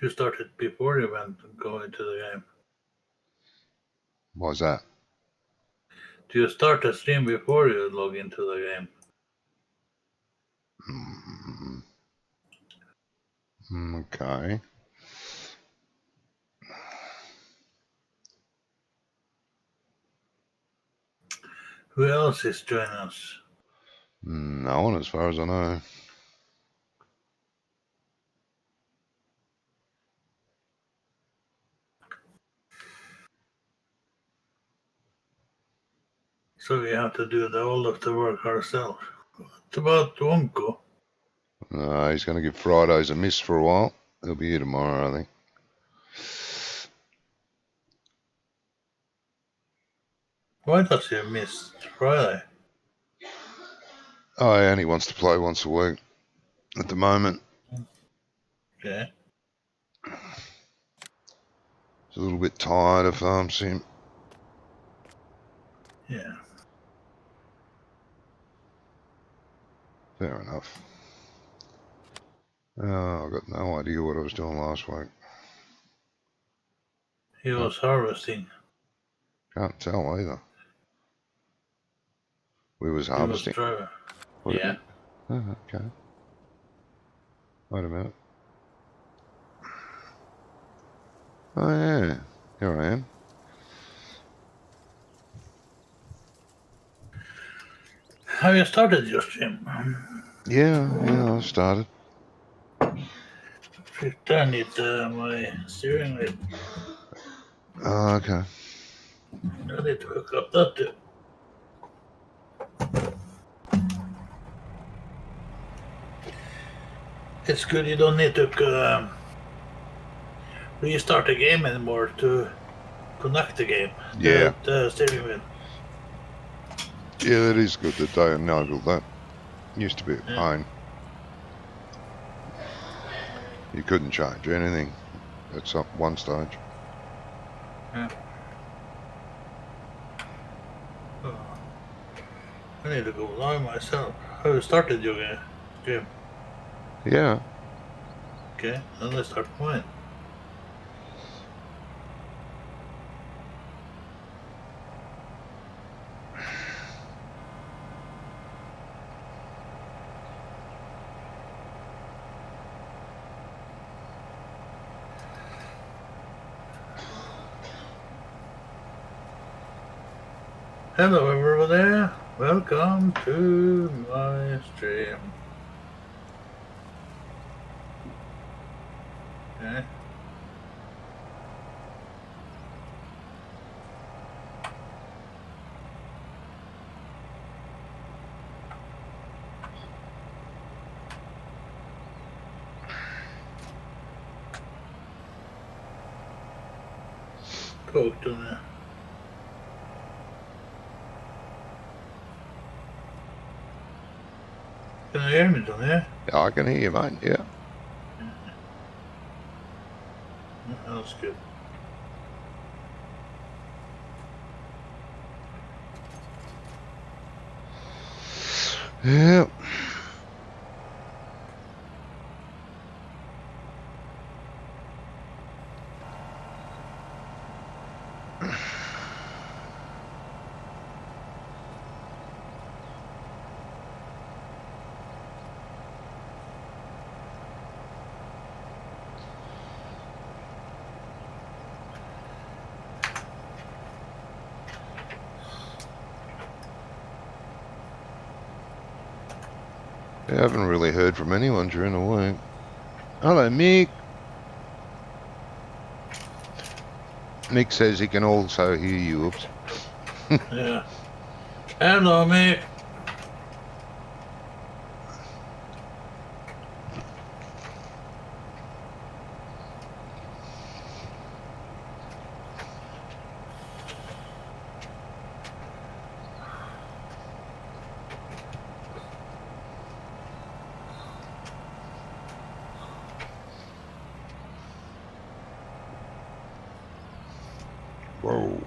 You started before you went and go into the game. Why's that? Do you start the stream before you log into the game? Okay. Who else is joining us? No one, as far as I know. So we have to do all of the work ourselves. What about Wonko? He's going to give Fridays a miss for a while. He'll be here tomorrow, I think. Why does he miss Friday? Oh, he only wants to play once a week at the moment. Okay. He's a little bit tired of Farm Sim. Yeah. Fair enough. Oh, I've got no idea what I was doing last week. He was harvesting. Can't tell either. We was harvesting. He was driving. Yeah. Oh, okay. Wait a minute. Oh, yeah. Here I am. Have you started your stream? Yeah, I started. I need my steering wheel. Oh, okay. I need to hook up that too. It's good you don't need to restart the game anymore to connect the game. Yeah. The steering wheel. Yeah, that is good that they enabled that. Used to be a pain. You couldn't change anything at one stage. Yeah. Oh. I need to go live myself. Have you started your game? Yeah. Okay, then let's start mine. Hello everybody, welcome to my stream. Okay. Talk to me. Can you hear me, Tony? Yeah, I can hear you, mate. Yeah. That's good. Yeah. I haven't really heard from anyone during the week. Hello, Mick. Mick says he can also hear you. Oops. Yeah. Hello, mate. Whoa.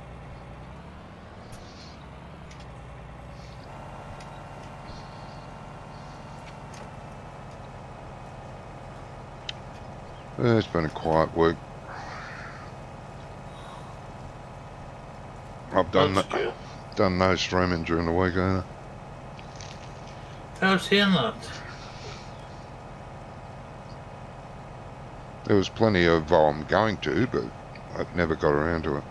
It's been a quiet week. I've done That's good. done no streaming during the week either. I've seen that. There was plenty of going to, but I never got around to it.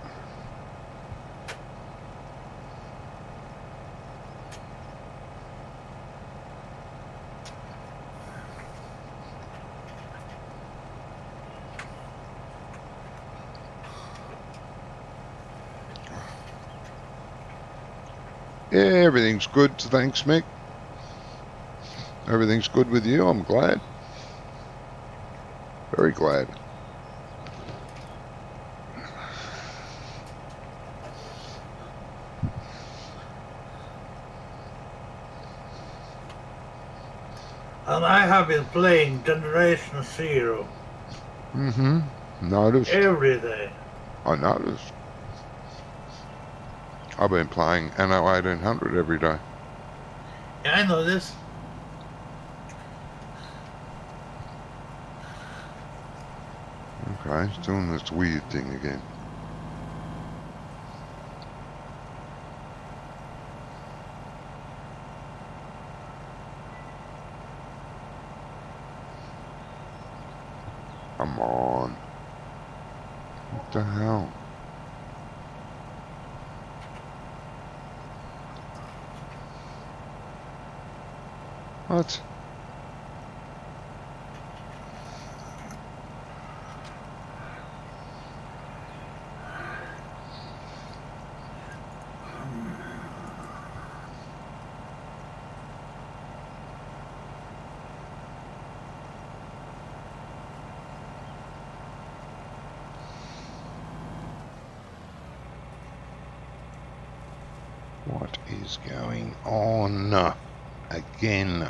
Yeah, everything's good, thanks, Mick. Everything's good with you, I'm glad. Very glad. And I have been playing Generation Zero Noticed. every day. I noticed. I've been playing Anno 1800 every day. Yeah, I know this. Okay, it's doing this weird thing again. Come on. What the hell? What? What is going on again?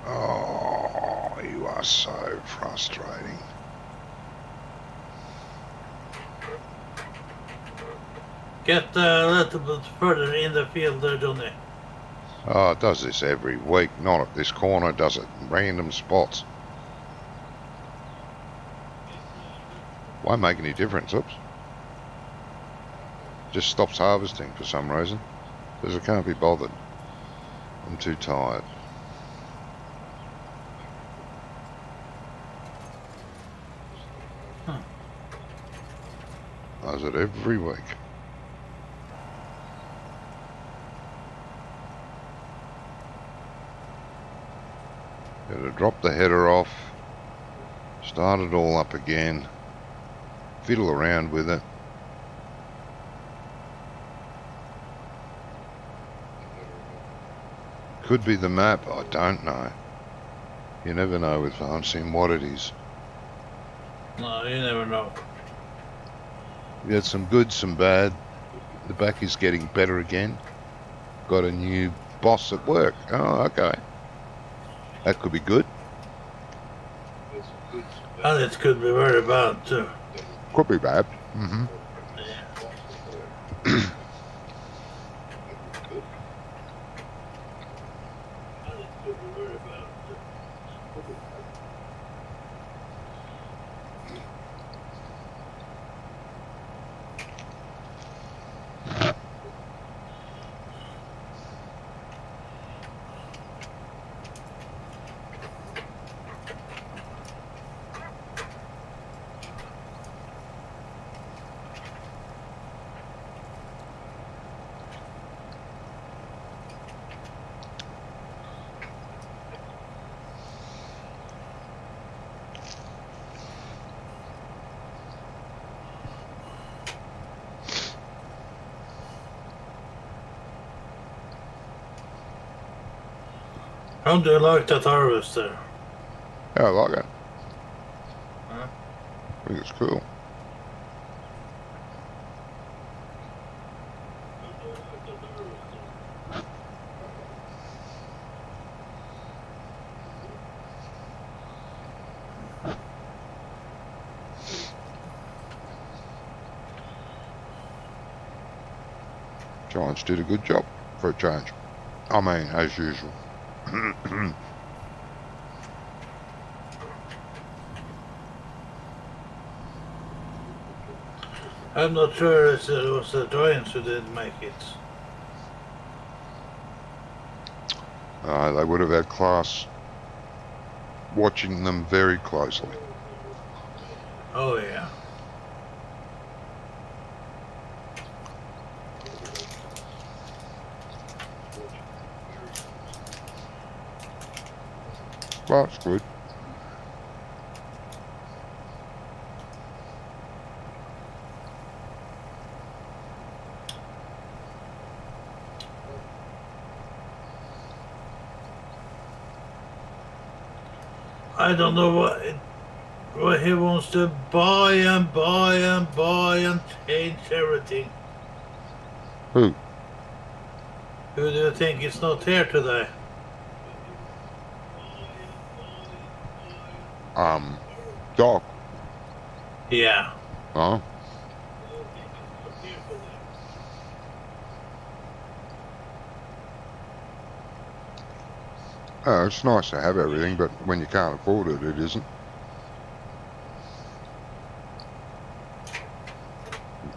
Oh, you are so frustrating. Get a little bit further in the field there, Johnny. Oh, it does this every week. Not at this corner, does it? Random spots. Won't make any difference. Oops. Just stops harvesting for some reason. Because I can't be bothered. I'm too tired. Huh. Does it every week. Gotta drop the header off. Start it all up again. Fiddle around with it. Could be the map, I don't know. You never know with farm sim what it is. No, you never know. We had some good, some bad. The back is getting better again. Got a new boss at work. Oh, okay. That could be good. And it could be very bad too. Could be bad. How do you like that harvester? Yeah, I like it. Huh? I think it's cool. Giants did a good job for a change. I mean, as usual. I'm not sure it was the Giants who didn't make it. They would have had class watching them very closely. Oh yeah. Well, that's good. I don't know what he wants to buy and buy and buy and change everything. Who? Who do you think is not here today? Doc. Yeah. Oh. It's nice to have everything, but when you can't afford it, it isn't.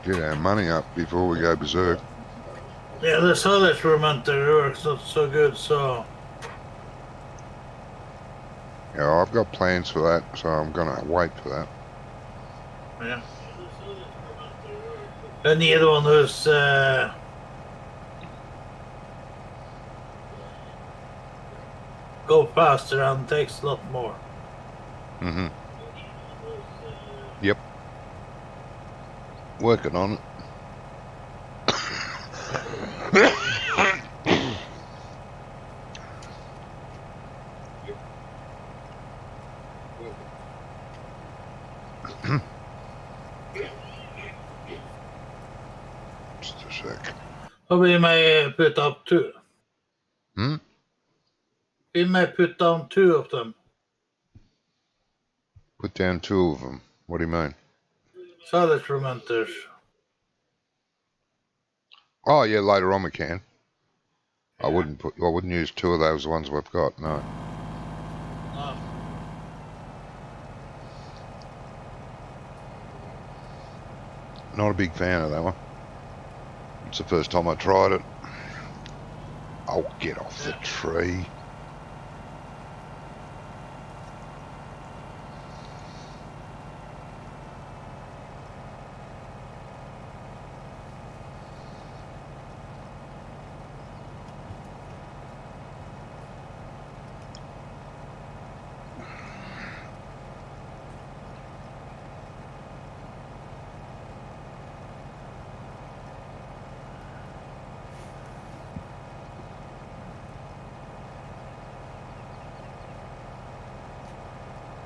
Get our money up before we go berserk. Yeah, the solid fermenter works not so good, so Yeah, I've got plans for that, so I'm going to wait for that. yeah. I need one who's go faster and takes a lot more. Mm-hmm. Yep. Working on it. Just a sec. But we may put up two. Hmm? We may put down two of them. Put down 2 of them. What do you mean? Solid fermenters. Oh, yeah, later on we can. Yeah. I wouldn't use 2 of those ones we've got, no. No. Not a big fan of that one. It's the first time I tried it. Oh, get off the tree.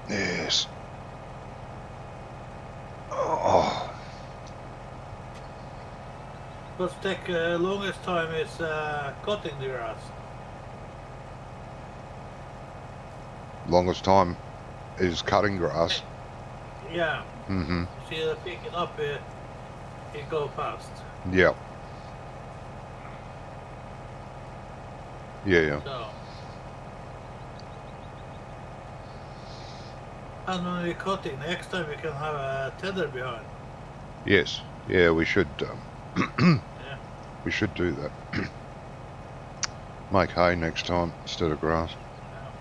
Yes. Oh, What's take longest time is cutting the grass. longest time is cutting grass. Yeah. Mm-hmm. You see the picking up it go fast. Yep. Yeah. So and when we're cutting next time we can have a tether behind. Yes. Yeah, we should. Yeah. We should do that. Make hay next time instead of grass. Yeah.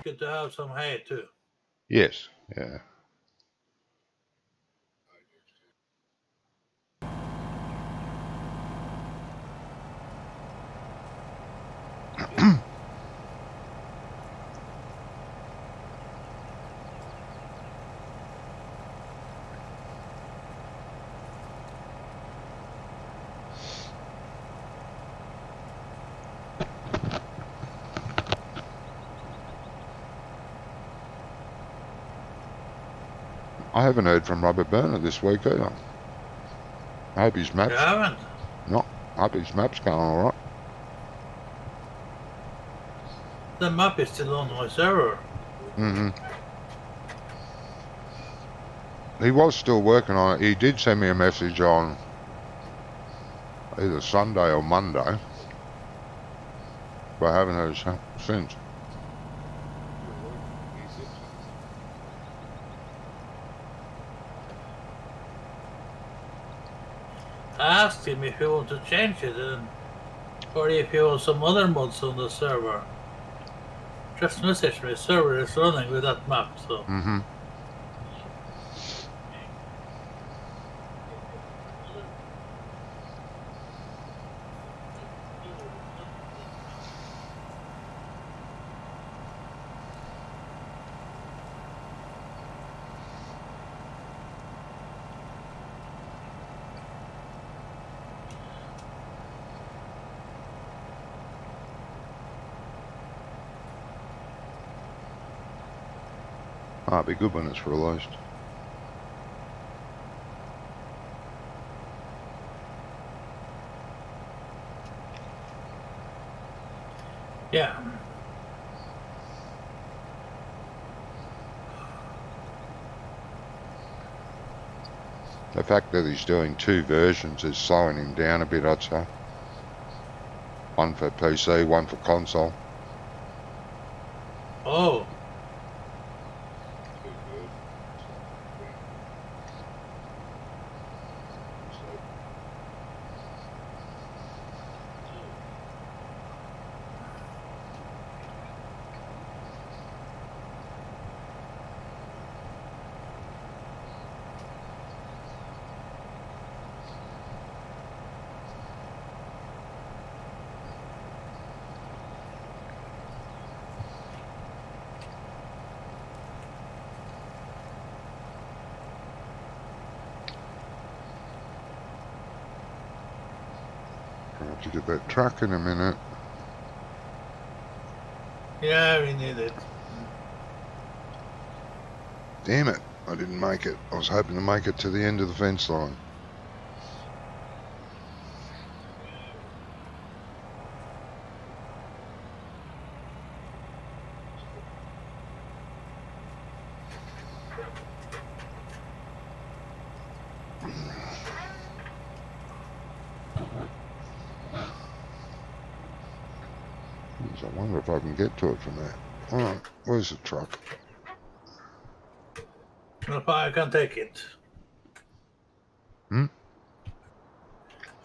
Good to have some hay too. Yes. Yeah. I haven't heard from Robert Burner this week either. I hope his You map's haven't? not. I hope his map's going all right. The map is still on my server. Mm-hmm. He was still working on it. He did send me a message on either Sunday or Monday, but I haven't heard since. I asked him if he wants to change it, or if he wants some other mods on the server. Just message me, server is running with that map, so. Mm-hmm. It'd be good when it's released. Yeah. The fact that he's doing two versions is slowing him down a bit, I'd say. One for PC, one for console. Oh. I'll have to get that truck in a minute. Yeah, we need it. Damn it, I didn't make it. I was hoping to make it to the end of the fence line. I wonder if I can get to it from there. Alright, where's the truck? If I can take it. Hmm?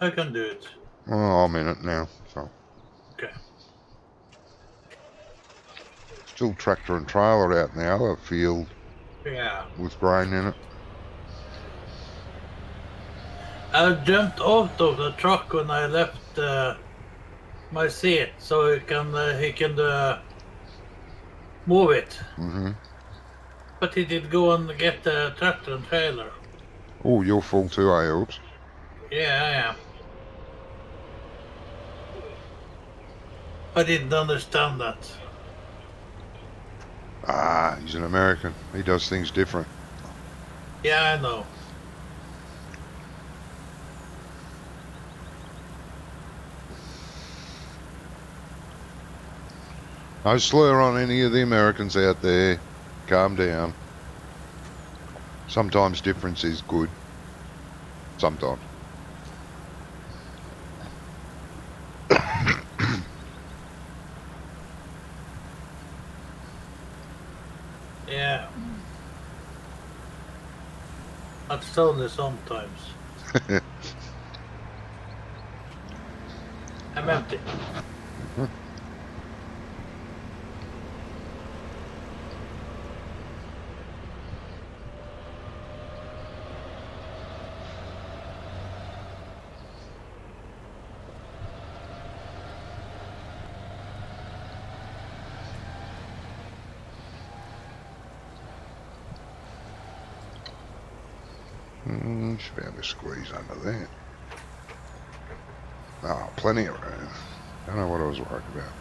I can do it. Oh, I'm in it now, so. Okay. Still tractor and trailer out in the other field Yeah. with grain in it. I jumped out of the truck when I left my seat, so he can move it. Mm-hmm. But he did go and get the tractor and trailer. Oh, you're full too, eh? Oops. Yeah, I am. I didn't understand that. Ah, he's an American. He does things different. Yeah, I know. No slur on any of the Americans out there. Calm down. Sometimes difference is good. Sometimes. Yeah. That's only sometimes. I'm empty. Should be able to squeeze under there. Oh, plenty of room. Don't know what I was worried about.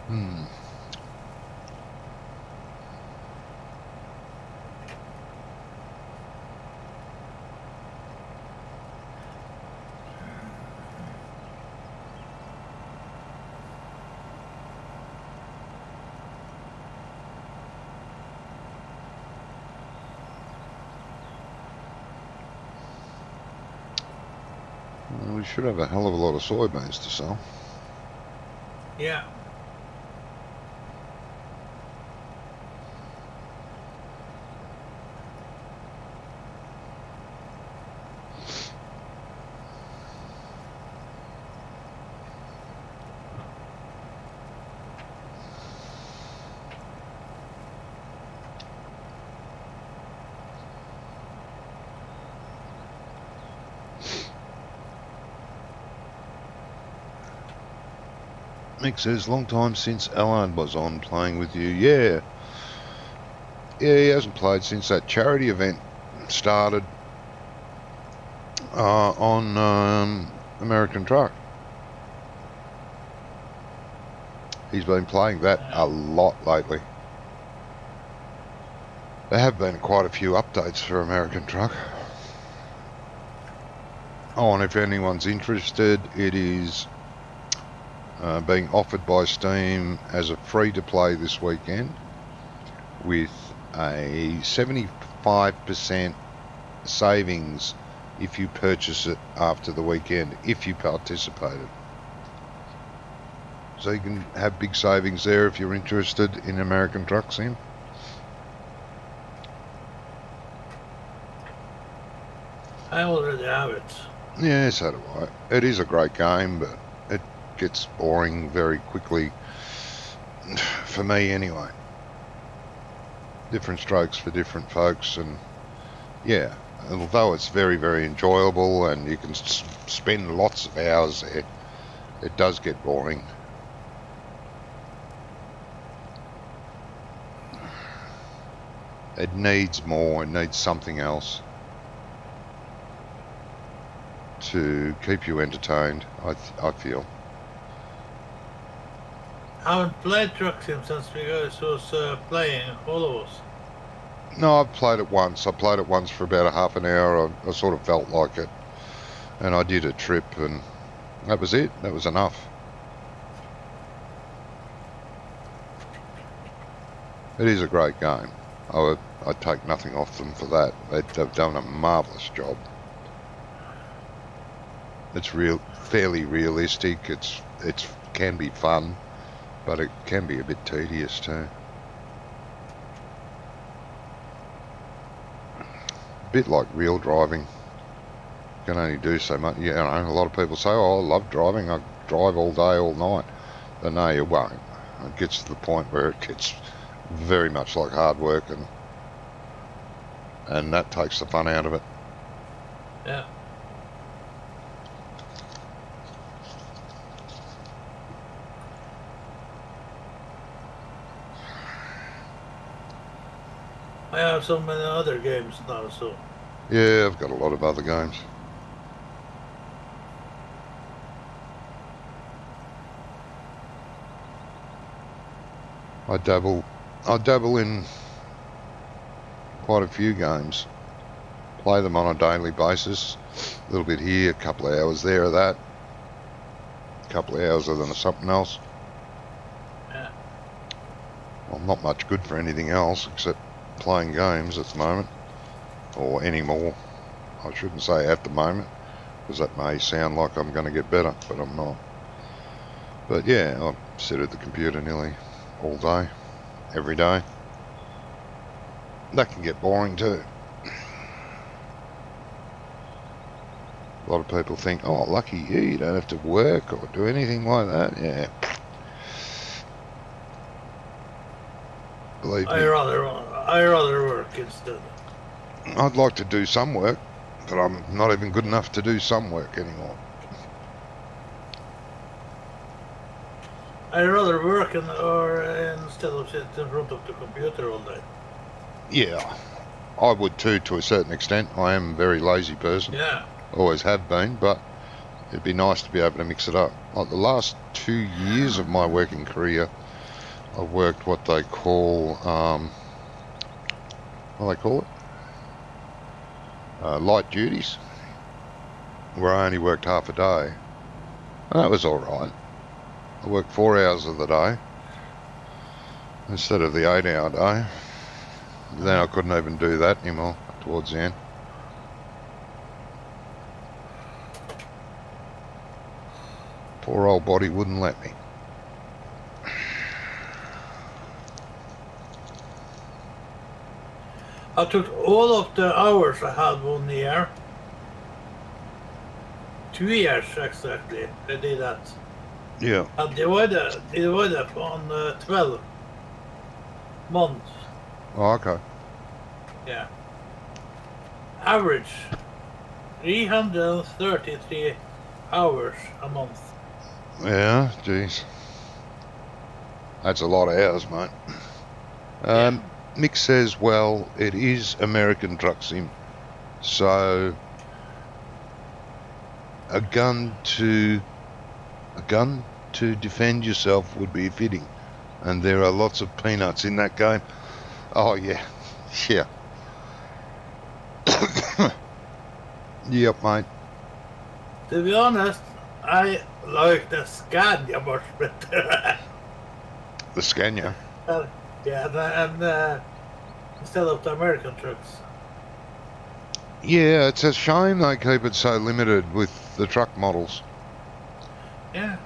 Hmm. Well, we should have a hell of a lot of soybeans to sell. Yeah. Mick says, long time since Alan was on playing with you. Yeah. Yeah, he hasn't played since that charity event started on American Truck. He's been playing that a lot lately. There have been quite a few updates for American Truck. Oh, and if anyone's interested, it is being offered by Steam as a free-to-play this weekend with a 75% savings if you purchase it after the weekend, if you participated. So you can have big savings there if you're interested in American Truck Sim. I already have it. Yeah, so do I. It is a great game, but it gets boring very quickly. For me, anyway. Different strokes for different folks, and yeah, although it's very, very enjoyable and you can spend lots of hours there, it does get boring. It needs more, it needs something else to keep you entertained, I feel. I haven't played Truck Sim since we guys was playing, all of us. No, I've played it once. I played it once for about a half an hour. I sort of felt like it. And I did a trip, and that was it. That was enough. It is a great game. I'd take nothing off them for that. They've done a marvellous job. It's fairly realistic. It can be fun, but it can be a bit tedious too. A bit like real driving. You can only do so much. You know, a lot of people say, "Oh, I love driving. I drive all day, all night." But no, you won't. It gets to the point where it gets very much like hard work, and that takes the fun out of it. Yeah. I have so many other games now, so. Yeah, I've got a lot of other games. I dabble in quite a few games. Play them on a daily basis. A little bit here, a couple of hours there of that. a couple of hours than something else. Yeah. I'm not much good for anything else except playing games at the moment, or anymore. I shouldn't say at the moment, because that may sound like I'm going to get better, but I'm not. But yeah, I sit at the computer nearly all day, every day. That can get boring too. A lot of people think, oh, lucky you don't have to work or do anything like that. Yeah. Believe I me, rather work instead. I'd like to do some work, but I'm not even good enough to do some work anymore. I rather work instead of sitting in front of the computer all day. Yeah, I would too, to a certain extent. I am a very lazy person. Yeah. Always have been, but it'd be nice to be able to mix it up. Like the last 2 years of my working career, I worked what they call, what do they call it? Light duties, where I only worked half a day. And that was all right. I worked 4 hours of the day instead of the 8-hour day. Then I couldn't even do that anymore towards the end. Poor old body wouldn't let me. I took all of the hours I had 1 year. 2 years exactly. I did that. Yeah. I divided on 12 months. Oh, okay. Yeah. Average 333 hours a month. Yeah, geez. That's a lot of hours, mate. Yeah. Mick says, well, it is American Truck Sim. So a gun to defend yourself would be fitting. And there are lots of peanuts in that game. Oh, yeah. Yeah. Yep, mate. To be honest, I like the Scania much better. The Scania. Yeah, and instead of the American trucks. Yeah, it's a shame they keep it so limited with the truck models. Yeah.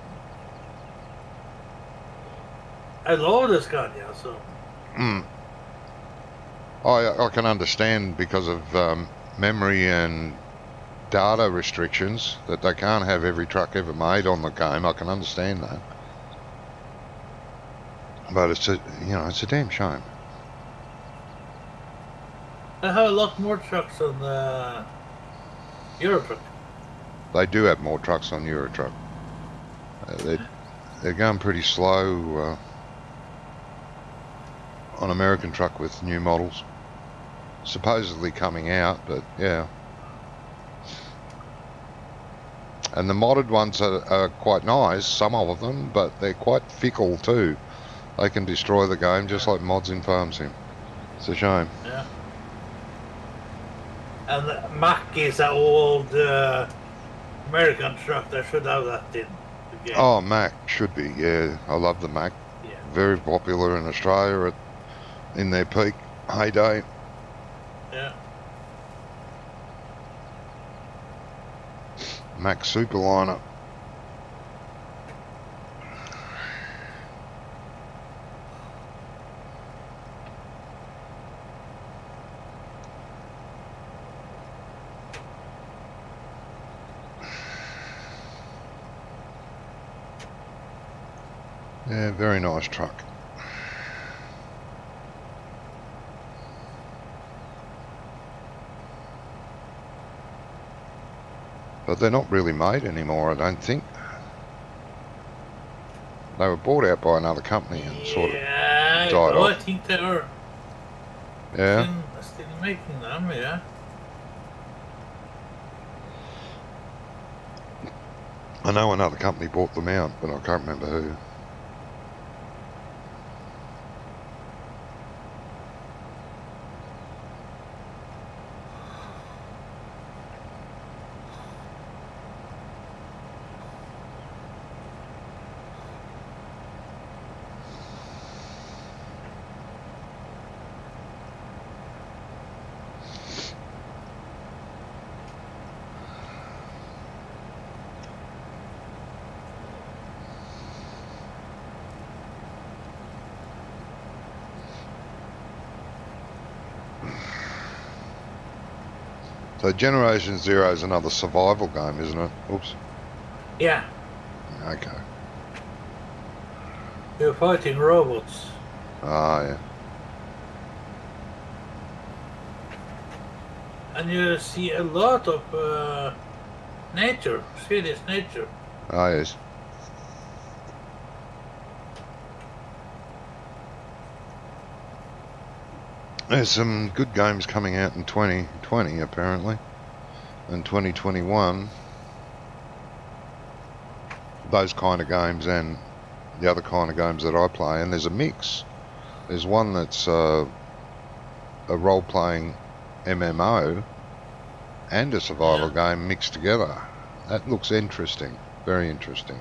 I love the Scania, so. I can understand because of memory and data restrictions that they can't have every truck ever made on the game. I can understand that, but it's a damn shame. I have a lot more trucks on the Euro truck. They do have more trucks on Euro Truck. They're going pretty slow on American Truck with new models, supposedly coming out, but yeah. And the modded ones are quite nice, some of them, but they're quite fickle too. They can destroy the game just like mods in Farm Sim. It's a shame. Yeah. And Mack is an old American truck. They should have that in the game. Oh, Mac should be, yeah. I love the Mac. Yeah. Very popular in Australia in their peak heyday. Yeah. Mac Superliner. Yeah, very nice truck. But they're not really made anymore, I don't think. They were bought out by another company and sort of died off. I think they are Yeah. still making them, yeah. I know another company bought them out, but I can't remember who. So Generation Zero is another survival game, isn't it? Oops. Yeah, Okay. you're fighting robots. Ah, yeah. And you see a lot of nature, Swedish nature. Ah, yes. There's some good games coming out in 2020, apparently, and 2021. Those kind of games and the other kind of games that I play, and there's a mix. There's one that's a role-playing MMO and a survival game mixed together. That looks interesting, very interesting.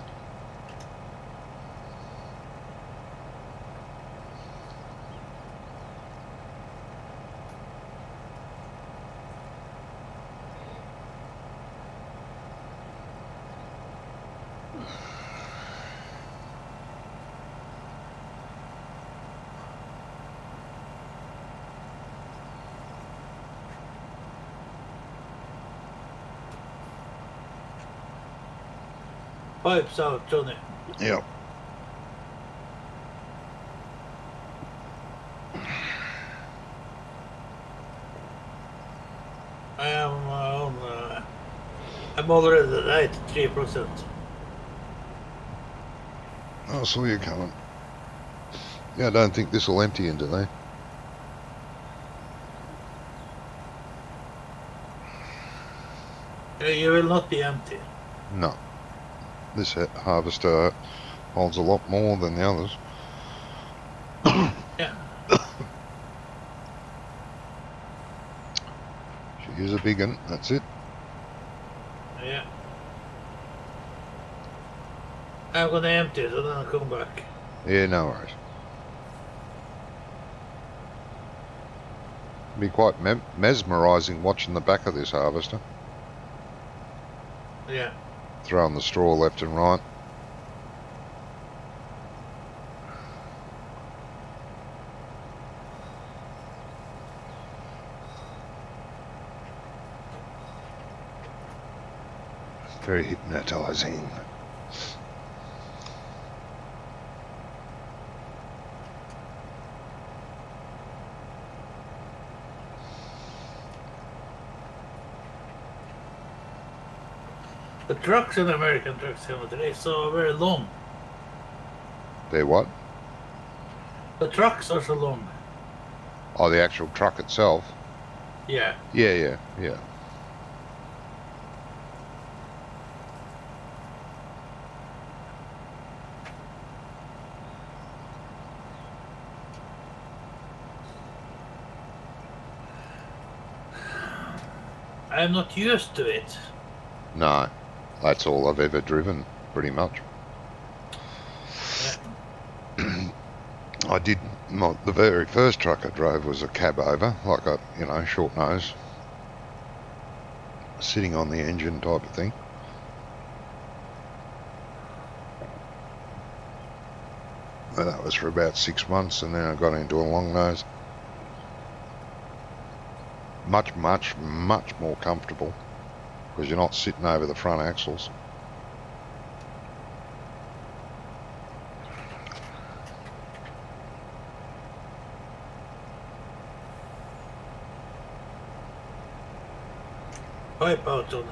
Pipes out, Johnny. Yep. I am I'm already at 83%. I saw you coming. Yeah, I don't think this will empty into there. You will not be empty. No. This harvester holds a lot more than the others. Yeah. She is a big one, that's it. Yeah. I'm gonna empty it and then I'll come back. Yeah, no worries. Be quite mesmerising watching the back of this harvester. Yeah. Throwing the straw left and right. Very hypnotising. The trucks in American truck cemetery are so very long. They're what? The trucks are so long. Oh, the actual truck itself? Yeah. Yeah. I'm not used to it. No, that's all I've ever driven, pretty much. Yeah. The very first truck I drove was a cab over, like a, short nose, sitting on the engine type of thing. And that was for about 6 months, and then I got into a long nose. Much more comfortable, because you're not sitting over the front axles. Pipe out on it.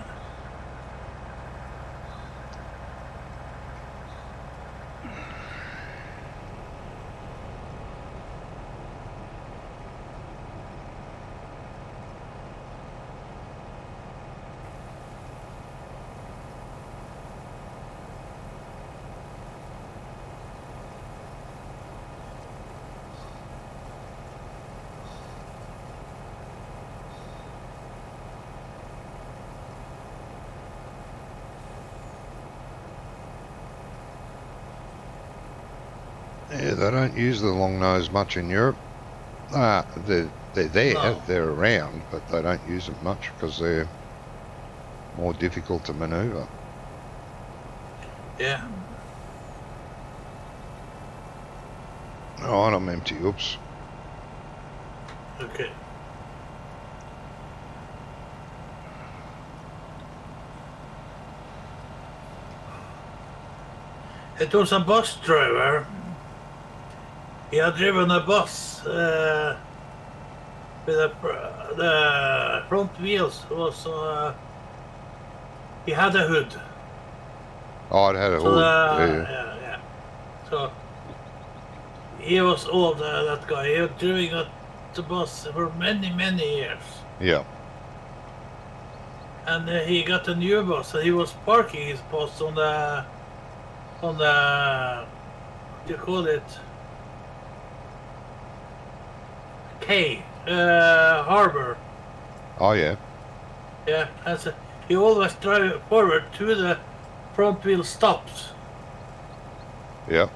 Yeah, they don't use the long nose much in Europe. They're there, No. they're around, but they don't use them much because they're more difficult to manoeuvre. Yeah. Alright, I'm empty, oops. Okay. It was a bus driver. He had driven a bus with the front wheels was he had a hood. Oh, it had a So hood. yeah. So he was old. That guy. He was driving the bus for many years. Yeah. And he got a new bus, and he was parking his bus on the what do you call it? Harbor. Oh, yeah. Yeah, and so he always drive forward to the front wheel stops, Yeah.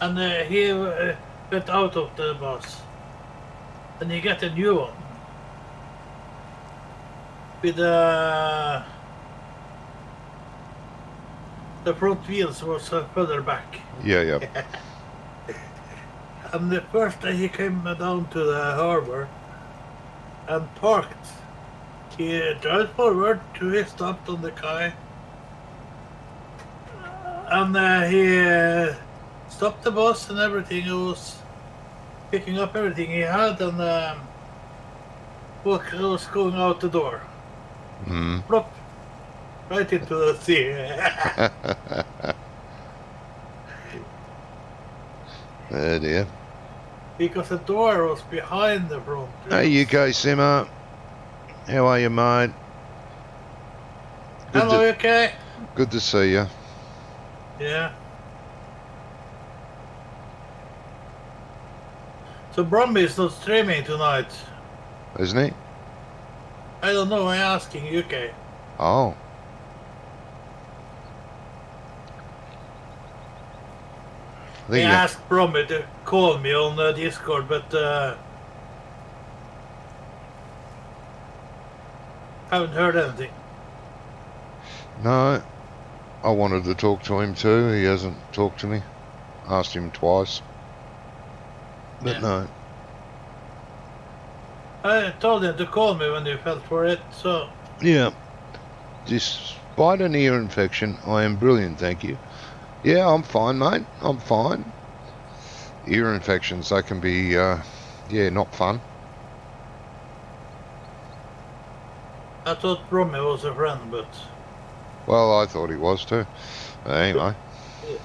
and he went out of the bus, and he got a new one with the front wheels was further back. Yeah. And the first day he came down to the harbor and parked, he drove forward to he stopped on the quay, and he stopped the bus and everything. He was picking up everything he had and was going out the door. Mm. Plop, right into the sea. Oh, dear. Because the door was behind the front. Hey, UK Simmer. How are you, mate? Hello, UK. Good to see you. Yeah. So Brummie is not streaming tonight. Isn't he? I don't know, I'm asking UK. Oh. I I think asked Brummie to call me on Discord, but haven't heard anything. No. I wanted to talk to him too. He hasn't talked to me. Asked him twice. But Yeah. no. I told him to call me when he felt for it, so... Yeah. Despite an ear infection, I am brilliant, thank you. Yeah, I'm fine, mate. I'm fine. Ear infections, they can be, not fun. I thought Brummie was a friend, but... Well, I thought he was too. Anyway. Yeah.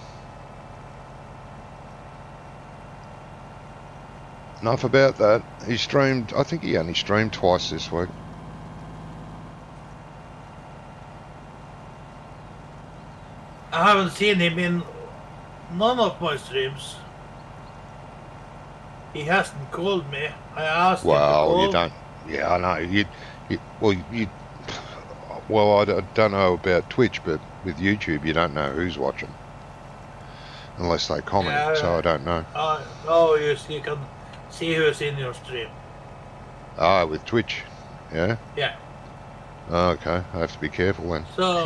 Enough about that. He streamed, I think he only streamed twice this week. I haven't seen him in none of my streams. He hasn't called me. I asked him to call. Well, you don't. Yeah, I know. Well, I don't know about Twitch, but with YouTube, you don't know who's watching. Unless they comment, Yeah, so I don't know. Oh, yes, you can see who's in your stream. Ah, with Twitch, yeah? Yeah. Oh, okay, I have to be careful then. So,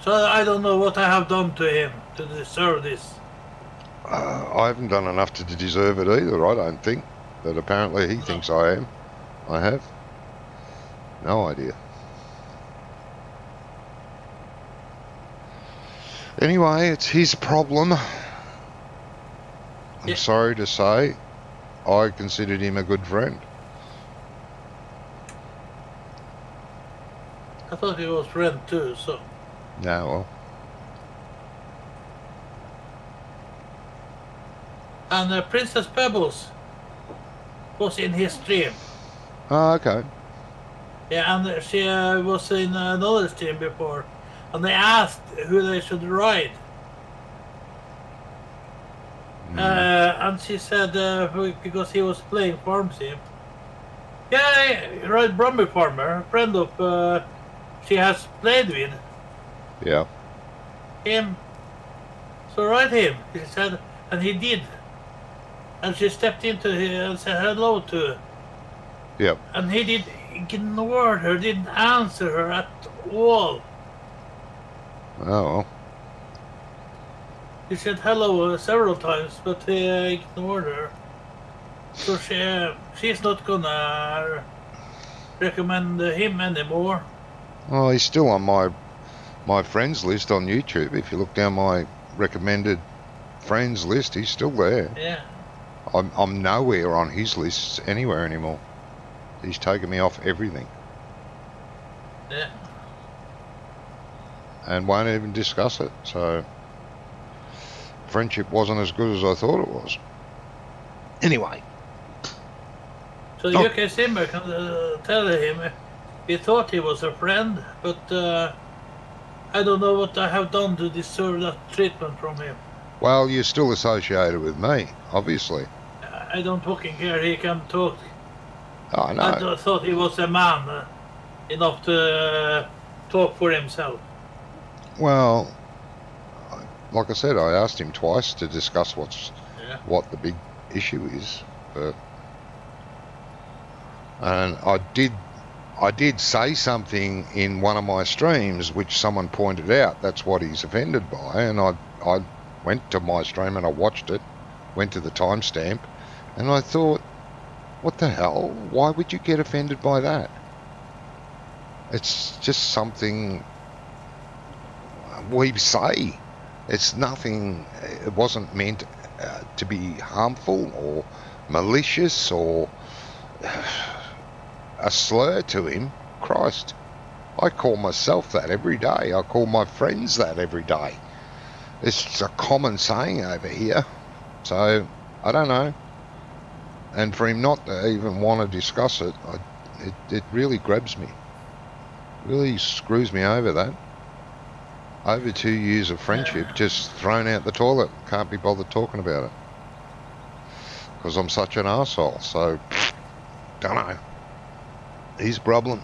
so I don't know what I have done to him to deserve this. I haven't done enough to deserve it either, I don't think. But apparently he thinks I am. I have. No idea. Anyway, it's his problem. I'm sorry to say, I considered him a good friend. I thought he was friend too, so... Yeah, well. And Princess Pebbles was in his stream. Oh, okay. Yeah, and she was in another stream before. And they asked who they should ride. And she said, because he was playing Farm Sim. Yeah, ride Brummie Farmer, a friend of she has played with. Yeah. Him. So ride him, she said, and he did. And she stepped into him and said hello to her. Yep. And he did ignore her, didn't answer her at all. Oh, well. He said hello several times, but he ignored her. So she's not gonna recommend him anymore. Oh, he's still on my friends list on YouTube. If you look down my recommended friends list, he's still there. Yeah. I'm nowhere on his lists anywhere anymore. He's taken me off everything. Yeah. And won't even discuss it. So friendship wasn't as good as I thought it was. Anyway. So you can Simmer can tell him he thought he was a friend, but I don't know what I have done to deserve that treatment from him. Well, you're still associated with me, obviously. I don't fucking care. He can talk. I know. I thought he was a man enough to talk for himself. Well, like I said, I asked him twice to discuss what the big issue is, and I did say something in one of my streams which someone pointed out that's what he's offended by, and I went to my stream and I watched it, went to the timestamp, and I thought, what the hell? Why would you get offended by that? It's just something we say. It's nothing. It wasn't meant to be harmful or malicious or a slur to him. Christ, I call myself that every day. I call my friends that every day. It's a common saying over here. So I don't know. And for him not to even want to discuss it, it really grabs me. Really screws me over that. Over 2 years of friendship just thrown out the toilet. Can't be bothered talking about it. Because I'm such an arsehole. So, don't know. His problem.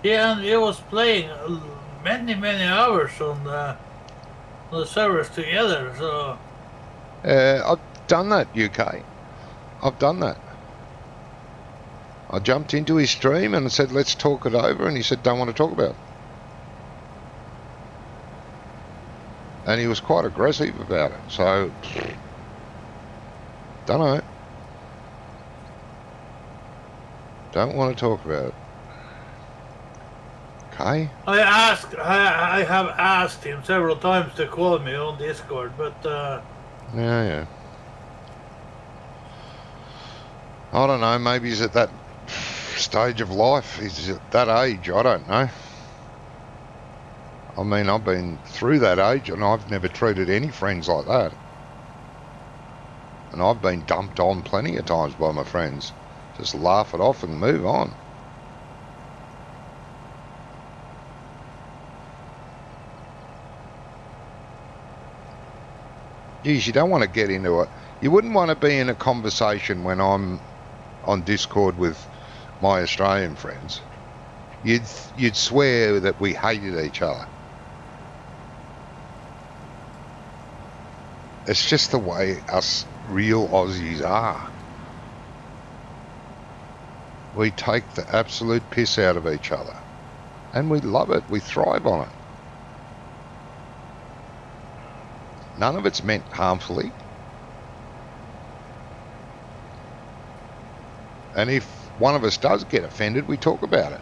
Yeah, and he was playing many hours on the servers together, so... I've done that, UK. I've done that. I jumped into his stream and said, let's talk it over, and he said, don't want to talk about it. And he was quite aggressive about it, so... don't know. Don't want to talk about it. Okay? I have asked him several times to call me on Discord, but... Yeah. I don't know, maybe he's at that stage of life. He's at that age, I don't know. I mean, I've been through that age and I've never treated any friends like that. And I've been dumped on plenty of times by my friends. Just laugh it off and move on. Geez, you don't want to get into it. You wouldn't want to be in a conversation when I'm on Discord with my Australian friends. You'd swear that we hated each other. It's just the way us real Aussies are. We take the absolute piss out of each other. And we love it. We thrive on it. None of it's meant harmfully. And if one of us does get offended, we talk about it.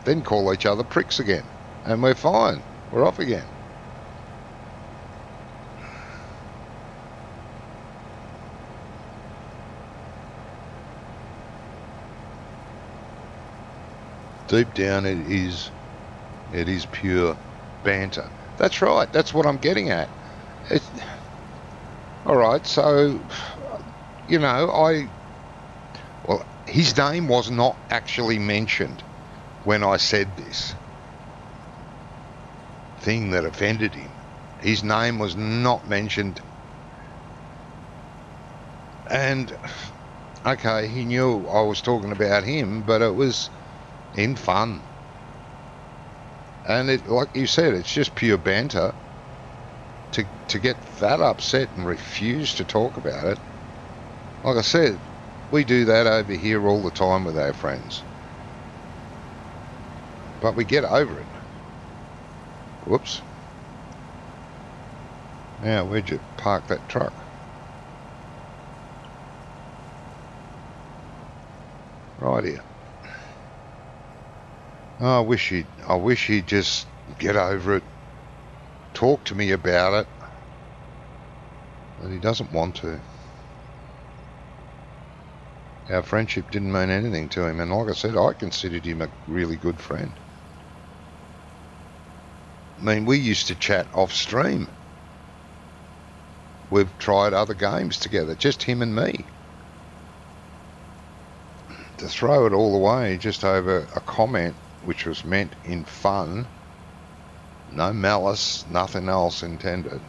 Then call each other pricks again. And we're fine. We're off again. Deep down it is pure banter. That's right. That's what I'm getting at. All right. So, you know, his name was not actually mentioned when I said this thing that offended him. His name was not mentioned. And, okay, he knew I was talking about him, but it was in fun. And it, like you said, it's just pure banter. To get that upset and refuse to talk about it, like I said, we do that over here all the time with our friends. But we get over it. Whoops. Now, where'd you park that truck? Right here. Oh, I wish he'd just get over it, talk to me about it, but he doesn't want to. Our friendship didn't mean anything to him, and like I said, I considered him a really good friend. I mean, we used to chat off stream. We've tried other games together, just him and me. To throw it all away just over a comment which was meant in fun, no malice, nothing else intended.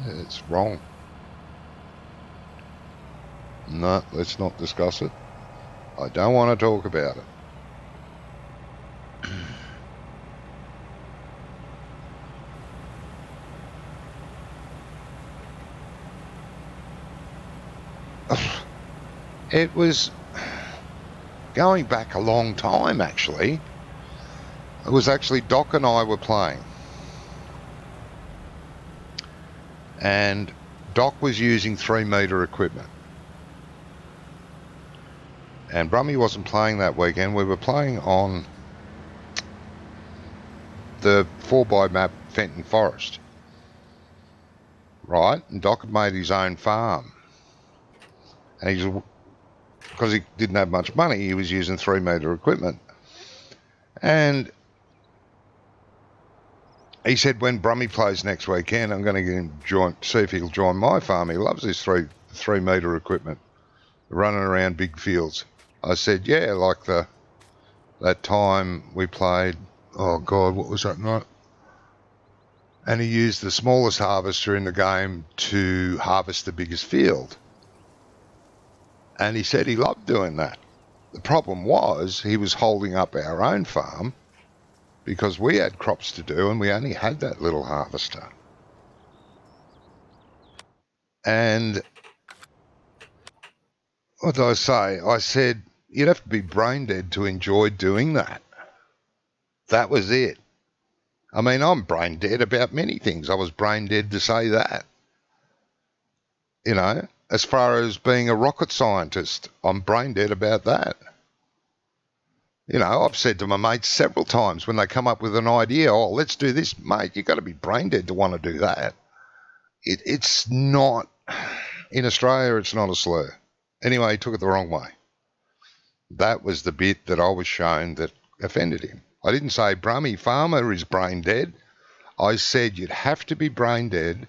It's wrong. No, let's not discuss it. I don't want to talk about it. It was going back a long time, actually. It was actually Doc and I were playing. And Doc was using 3-metre equipment. And Brummie wasn't playing that weekend. We were playing on the 4x map Fenton Forest. Right? And Doc had made his own farm. And because he didn't have much money, he was using 3-metre equipment. And he said, when Brummie plays next weekend, I'm going to get him see if he'll join my farm. He loves this 3-metre equipment, running around big fields. I said, yeah, like that time we played, oh God, what was that night? And he used the smallest harvester in the game to harvest the biggest field. And he said he loved doing that. The problem was he was holding up our own farm because we had crops to do and we only had that little harvester. And what did I say? I said, you'd have to be brain dead to enjoy doing that. That was it. I mean, I'm brain dead about many things. I was brain dead to say that. You know, as far as being a rocket scientist, I'm brain dead about that. You know, I've said to my mates several times when they come up with an idea, oh, let's do this, mate, you've got to be brain dead to want to do that. It's not, in Australia, it's not a slur. Anyway, he took it the wrong way. That was the bit that I was shown that offended him. I didn't say Brummie Farmer is brain dead. I said you'd have to be brain dead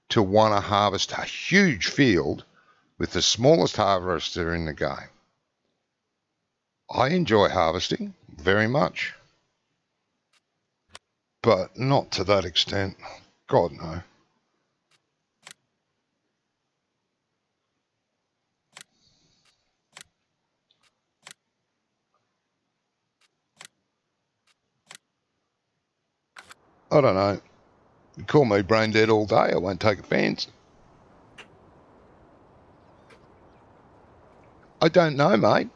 to want to harvest a huge field with the smallest harvester in the game. I enjoy harvesting very much, but not to that extent. God, no. I don't know. You call me brain dead all day, I won't take offence. I don't know, mate.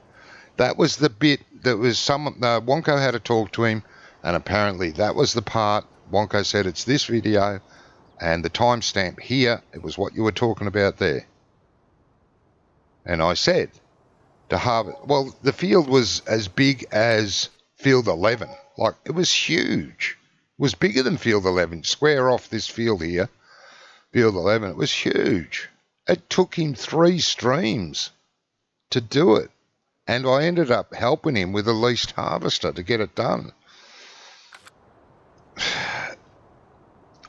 That was the bit that was Wonko had to talk to him, and apparently that was the part. Wonko said it's this video, and the timestamp here, it was what you were talking about there. And I said, to harvest, well, the field was as big as field 11. Like, it was huge. It was bigger than field 11. Square off this field here, field 11, it was huge. It took him 3 streams to do it. And I ended up helping him with a leased harvester to get it done.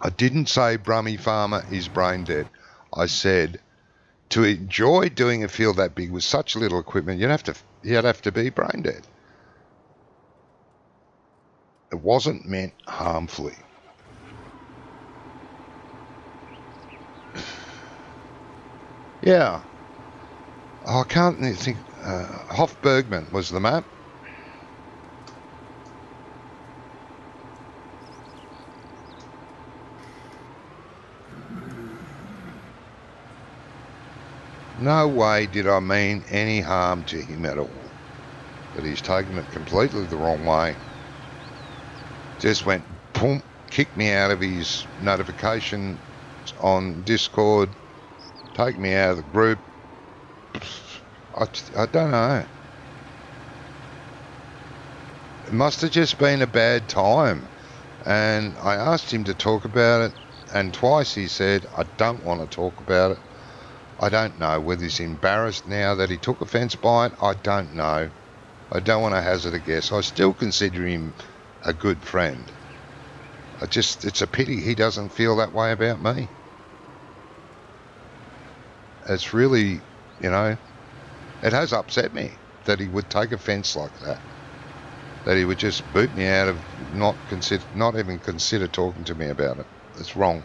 I didn't say Brummie Farmer is brain dead. I said to enjoy doing a field that big with such little equipment, you'd have to be brain dead. It wasn't meant harmfully. Yeah. Oh, I can't think. Hofbergman was the map. No way did I mean any harm to him at all. But he's taken it completely the wrong way. Just went, boom, kicked me out of his notifications on Discord, take me out of the group. I don't know. It must have just been a bad time. And I asked him to talk about it, and twice he said, I don't want to talk about it. I don't know whether he's embarrassed now that he took offence by it. I don't know. I don't want to hazard a guess. I still consider him a good friend. It's a pity he doesn't feel that way about me. It's really, it has upset me that he would take offence like that. That he would just boot me out of not even consider talking to me about it. It's wrong.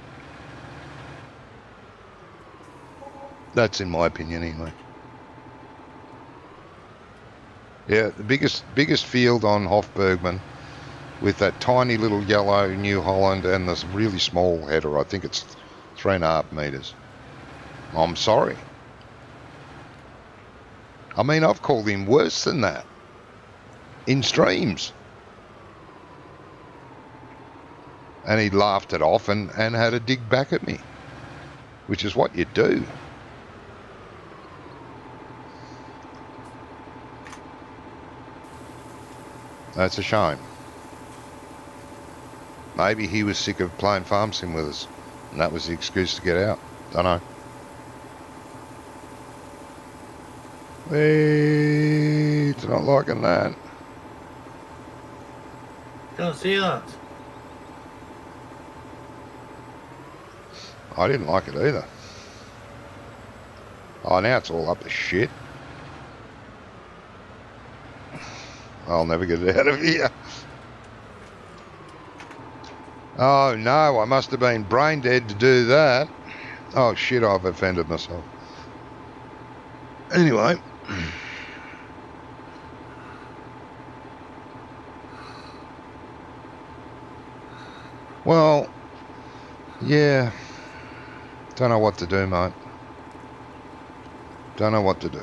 That's in my opinion anyway. Yeah, the biggest field on Hofbergman with that tiny little yellow New Holland and this really small header. I think it's 3.5 metres. I'm sorry. I mean, I've called him worse than that in streams. And he laughed it off and had a dig back at me, which is what you do. That's a shame. Maybe he was sick of playing farm sim with us, and that was the excuse to get out. Don't know. It's not liking that. Don't see that. I didn't like it either. Oh, now it's all up to shit. I'll never get it out of here. Oh no, I must have been brain dead to do that. Oh shit, I've offended myself. Anyway. Well, yeah. Don't know what to do, mate. Don't know what to do.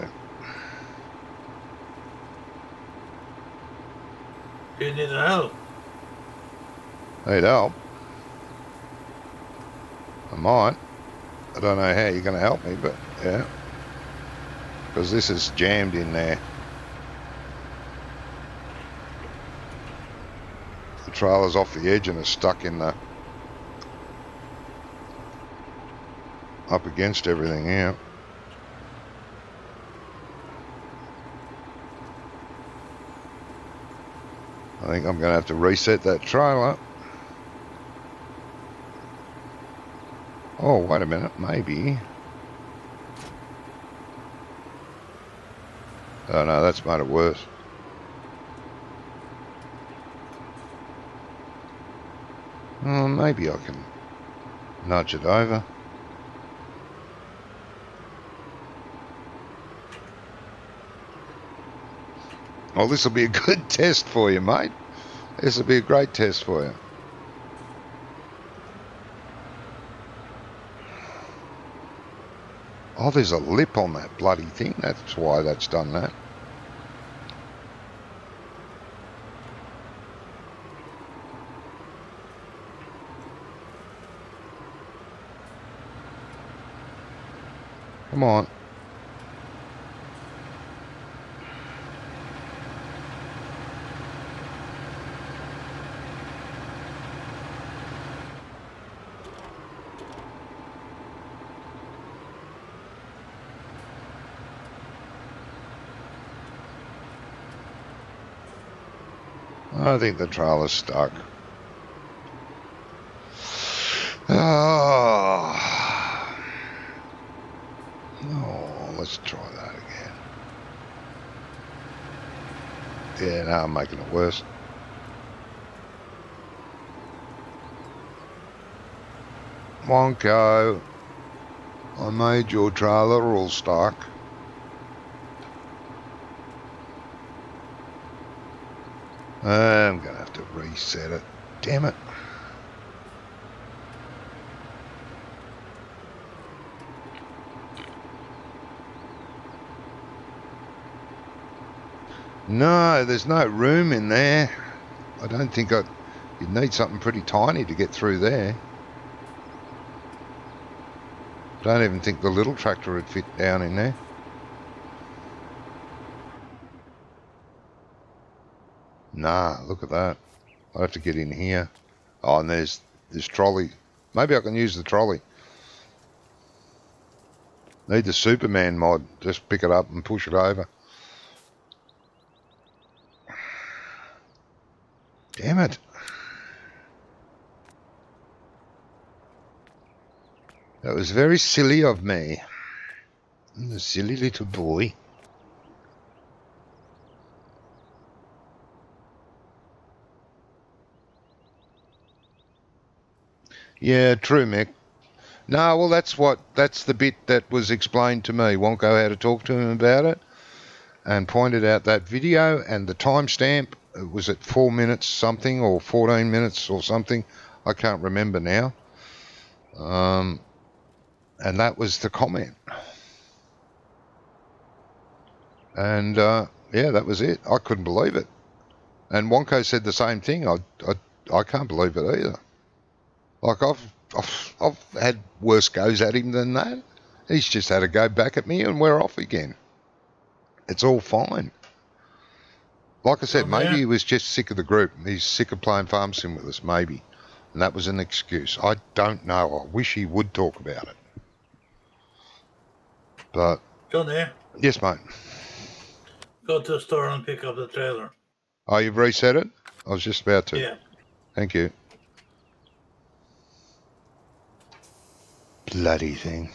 Do you need help? Need help? I might. I don't know how you're going to help me, but yeah. Because this is jammed in there. The trailer's off the edge and it's stuck in the... up against everything here. I think I'm going to have to reset that trailer. Oh, wait a minute, maybe. Oh no, that's made it worse. Oh, maybe I can nudge it over. Well, this will be a good test for you, mate. This will be a great test for you. Oh, there's a lip on that bloody thing. That's why that's done that. Come on. I think the trailer's stuck. Oh, let's try that again. Yeah, now I'm making it worse. Wonko, I made your trailer all stuck. I'm going to have to reset it. Damn it. No, there's no room in there. I don't think you'd need something pretty tiny to get through there. I don't even think the little tractor would fit down in there. Nah, look at that. I have to get in here. Oh, and there's this trolley. Maybe I can use the trolley. Need the Superman mod. Just pick it up and push it over. Damn it. That was very silly of me. The silly little boy. Yeah, true, Mick. No, well, that's the bit that was explained to me. Wonko had to talk to him about it and pointed out that video and the timestamp. It was at 4 minutes something or 14 minutes or something. I can't remember now. And that was the comment. And yeah, that was it. I couldn't believe it. And Wonko said the same thing. I can't believe it either. Like I've had worse goes at him than that. He's just had a go back at me and we're off again. It's all fine. Like I said, maybe he was just sick of the group. He's sick of playing farm sim with us, maybe. And that was an excuse. I don't know. I wish he would talk about it. But... Johnny? Yes, mate. Go to the store and pick up the trailer. Oh, you've reset it? I was just about to. Yeah. Thank you. Bloody thing.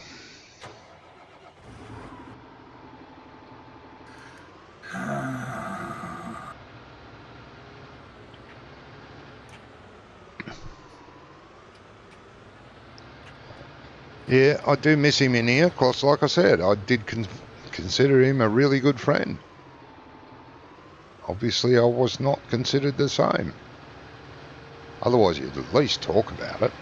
Yeah, I do miss him in here, because like I said, I did consider him a really good friend. Obviously, I was not considered the same. Otherwise, you'd at least talk about it.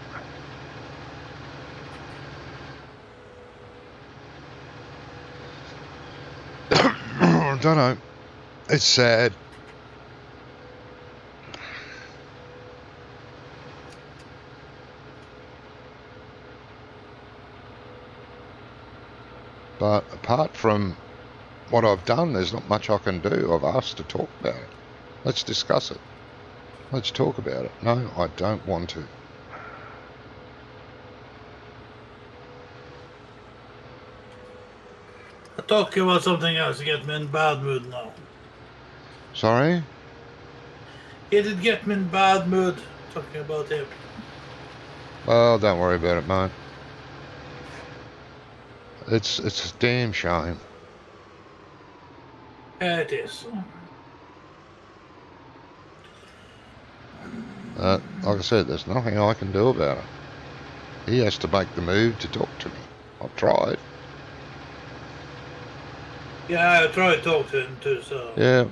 I don't know. It's sad. But apart from what I've done, there's not much I can do. I've asked to talk about it. Let's discuss it. Let's talk about it. No, I don't want to. Talking about something else get me in bad mood now. Sorry? It did get me in bad mood talking about him. Well, don't worry about it, mate. It's a damn shame. Yeah, it is. Like I said, there's nothing I can do about it. He has to make the move to talk to me. I've tried. Yeah, I tried to talk to him too, so... Yeah.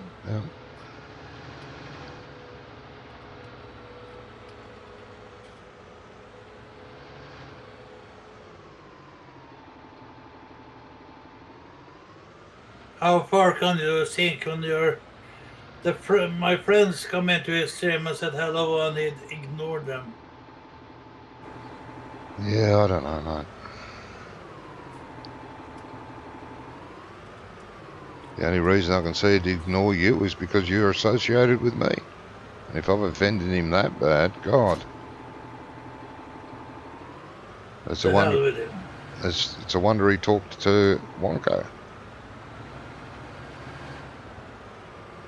How far can you think when my friends come into his stream and said hello and he'd ignore them? Yeah, I don't know, mate. The only reason I can see he'd ignore you is because you're associated with me. And if I've offended him that bad, God. It's a wonder. It's a wonder he talked to Wonko.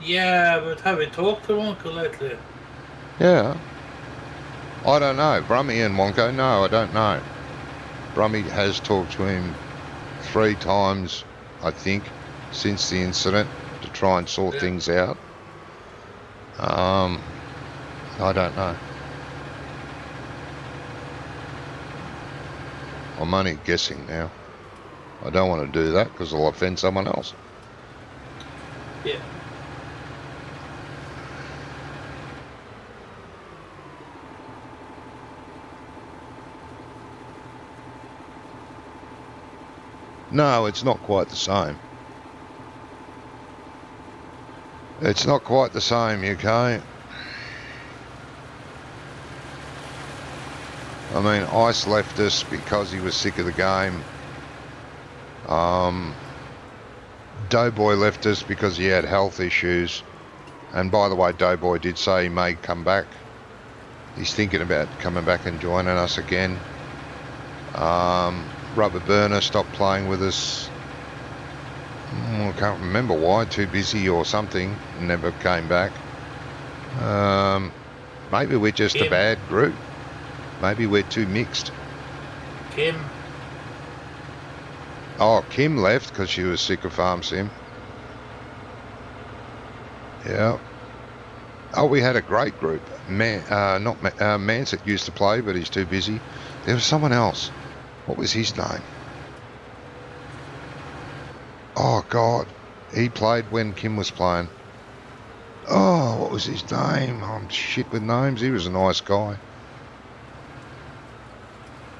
Yeah, but have you talked to Wonko lately? Yeah. I don't know. Brummie and Wonko, no, I don't know. Brummie has talked to him 3 times, I think, since the incident to try and sort things out. I don't know. I'm only guessing now. I don't want to do that because I'll offend someone else. Yeah. No, it's not quite the same. It's not quite the same, UK. I mean, Ice left us because he was sick of the game. Doughboy left us because he had health issues. And by the way, Doughboy did say he may come back. He's thinking about coming back and joining us again. Rubber Burner stopped playing with us. I can't remember why, too busy or something, never came back. Maybe we're just a bad group. Maybe we're too mixed. Kim. Oh, Kim left because she was sick of Farm Sim. Yeah. Oh, we had a great group. Mansett used to play, but he's too busy. There was someone else. What was his name? Oh, God. He played when Kim was playing. Oh, what was his name? I'm shit with names. He was a nice guy.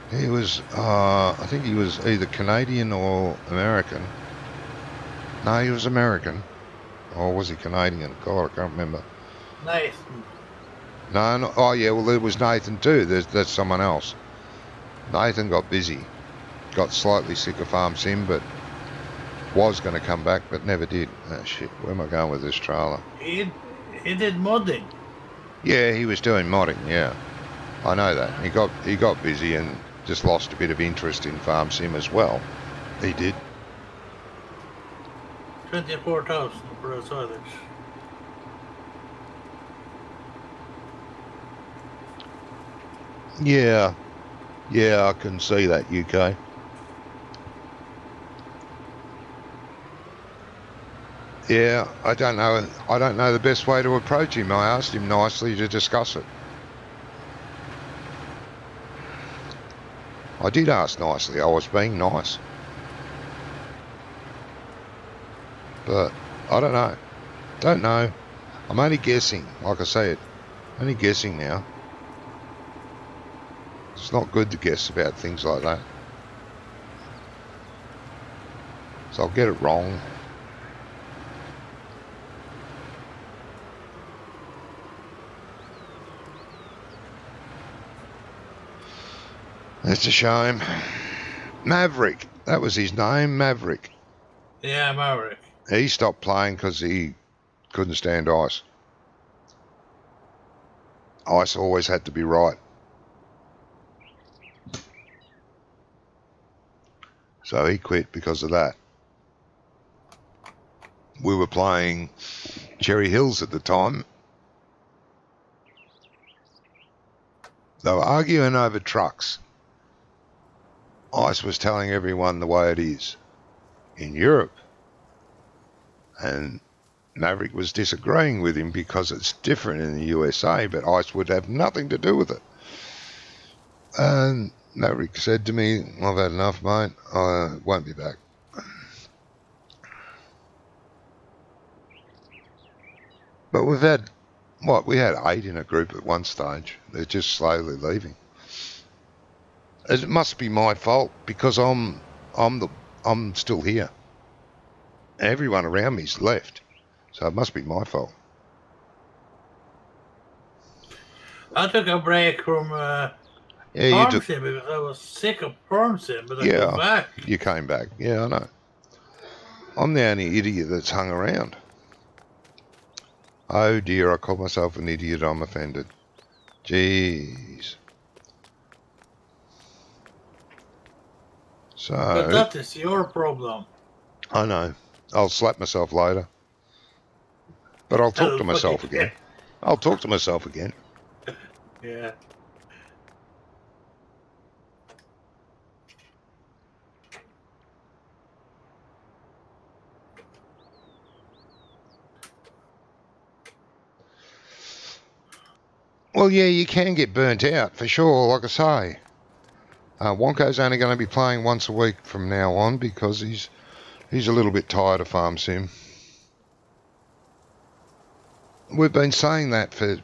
He was, I think he was either Canadian or American. No, he was American. Or was he Canadian? God, I can't remember. Nathan. No, oh yeah, well there was Nathan too. That's someone else. Nathan got busy. Got slightly sick of Farm Sim, but was going to come back, but never did. Oh shit, where am I going with this trailer? He did modding. Yeah, he was doing modding, yeah. I know that. He got busy and just lost a bit of interest in Farm Sim as well. He did. 24,000 for a silage. Yeah. Yeah, I can see that, UK. Yeah, I don't know the best way to approach him. I asked him nicely to discuss it. I did ask nicely. I was being nice. But I don't know. Don't know. I'm only guessing. Like I said, only guessing now. It's not good to guess about things like that. So I'll get it wrong. That's a shame. Maverick. That was his name, Maverick. Yeah, Maverick. He stopped playing because he couldn't stand ice. Ice always had to be right. So he quit because of that. We were playing Cherry Hills at the time. They were arguing over trucks. Ice was telling everyone the way it is in Europe. And Maverick was disagreeing with him because it's different in the USA, but Ice would have nothing to do with it. And Maverick said to me, I've had enough, mate. I won't be back. But we've had, we had 8 in a group at one stage. They're just slowly leaving. It must be my fault because I'm still here. Everyone around me's left. So it must be my fault. I took a break from Farm Sim because I was sick of Farm Sim, but I came back. You came back. Yeah, I know. I'm the only idiot that's hung around. Oh dear, I called myself an idiot. I'm offended. Jeez. So. But that is your problem. I know. I'll slap myself later. But I'll talk to myself again. I'll talk to myself again. Yeah. Well, yeah, you can get burnt out, for sure, like I say. Wonko's only going to be playing once a week from now on because he's a little bit tired of Farm Sim. We've been saying that for,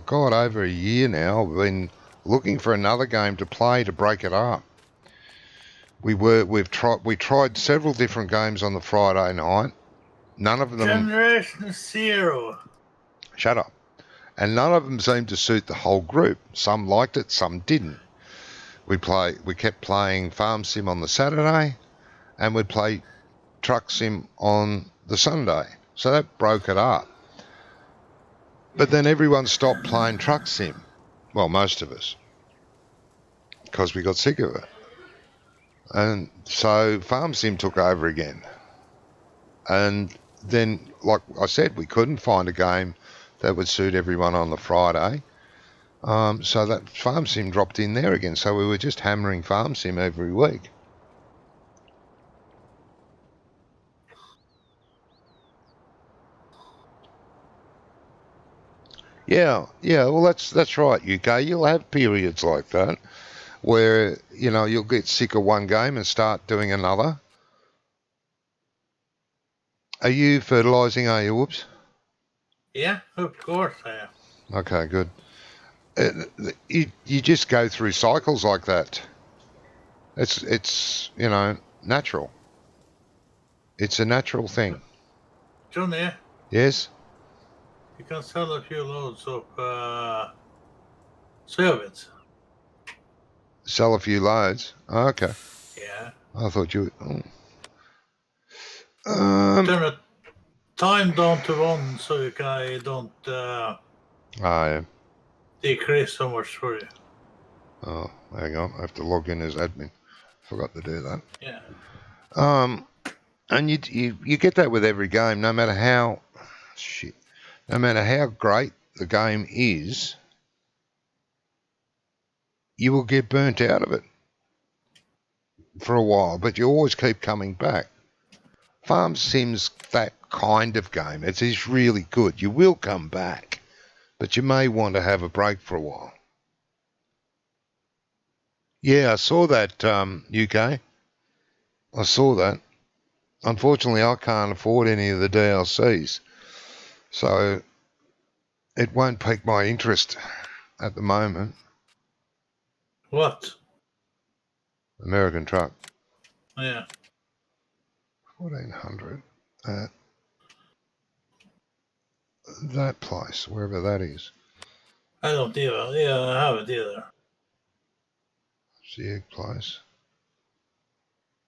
over a year now. We've been looking for another game to play to break it up. We tried several different games on the Friday night. None of them... Generation Zero. Shut up. And none of them seemed to suit the whole group. Some liked it, some didn't. We kept playing Farm Sim on the Saturday, and we'd play Truck Sim on the Sunday. So that broke it up. But then everyone stopped playing Truck Sim. Well, most of us, because we got sick of it. And so Farm Sim took over again. And then, like I said, we couldn't find a game that would suit everyone on the Friday. So that Farm Sim dropped in there again. So we were just hammering Farm Sim every week. Yeah, well, that's right, UK. You'll have periods like that where, you'll get sick of one game and start doing another. Are you fertilising, are you? Whoops. Yeah, of course I am. Okay, good. You just go through cycles like that. It's natural. It's a natural thing. Johnny, Yes? you can sell a few loads of soybeans. Sell a few loads. Oh, okay. Yeah. I thought you... Oh. Turn the time down to 1 so you can don't Yeah. decrease so much for you. Oh, hang on. I have to log in as admin. Forgot to do that. Yeah. And you get that with every game, no matter how great the game is, you will get burnt out of it for a while, but you always keep coming back. Farm Sim's that kind of game. It is really good. You will come back, but you may want to have a break for a while. Yeah, I saw that, UK. I saw that. Unfortunately, I can't afford any of the DLCs, so it won't pique my interest at the moment. What? American Truck. Yeah. 1400 at that place, wherever that is. I don't either. Yeah, I have it either. The egg place.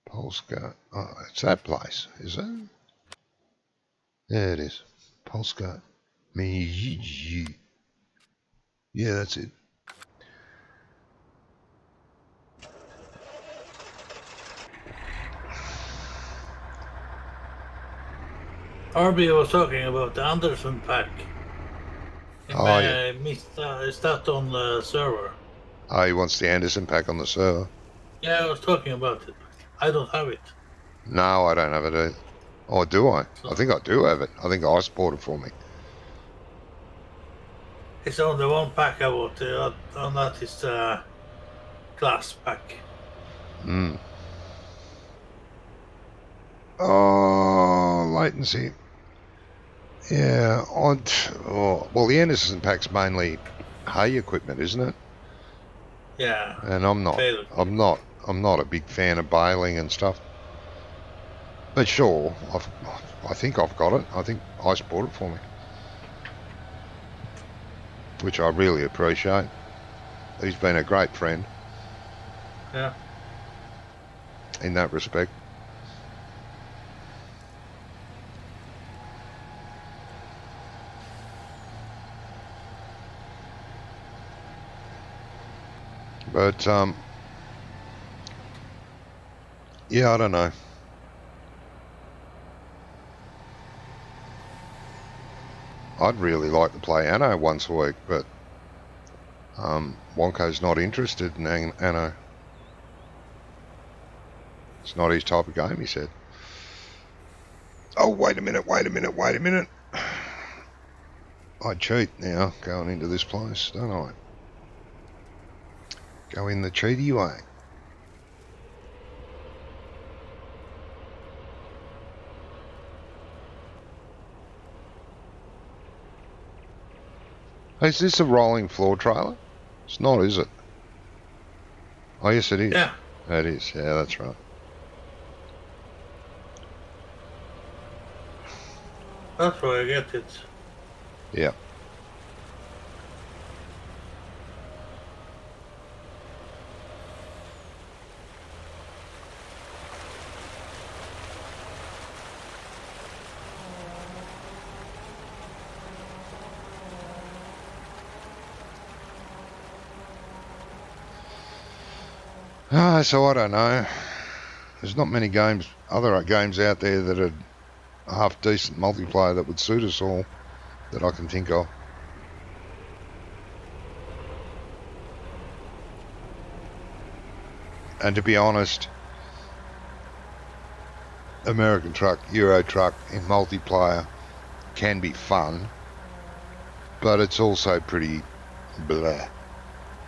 Polska. Oh, it's that place, is it? Yeah, it is. Polska. Me. Yeah, that's it. RB was talking about the Anderson pack. Oh, yeah. Is that on the server? Oh, he wants the Anderson pack on the server. Yeah, I was talking about it. I don't have it. No, I don't have it either. Oh, do I? So I think I do have it. I think Ice bought it for me. it's only one pack I bought, and that is the glass pack. Oh, latency. Yeah, odd. Oh, well, the Anderson pack's mainly hay equipment, isn't it? Yeah. And I'm not. Trailer. I'm not a big fan of baling and stuff. But sure, I think I've got it. I think Ice bought it for me, which I really appreciate. He's been a great friend. Yeah. In that respect. But yeah, I don't know. I'd really like to play Anno once a week, but Wonko's not interested in Anno. It's not his type of game, he said. Oh, wait a minute. I cheat now going into this place, don't I? Go in the cheaty way. Hey, is this a rolling floor trailer? It's not, is it? Oh, yes, it is. Yeah. It is. Yeah, that's right. That's where I get it. Yeah. So I don't know. There's not many other games out there that are half decent multiplayer that would suit us all that I can think of. And to be honest, American Truck, Euro Truck in multiplayer can be fun, but it's also pretty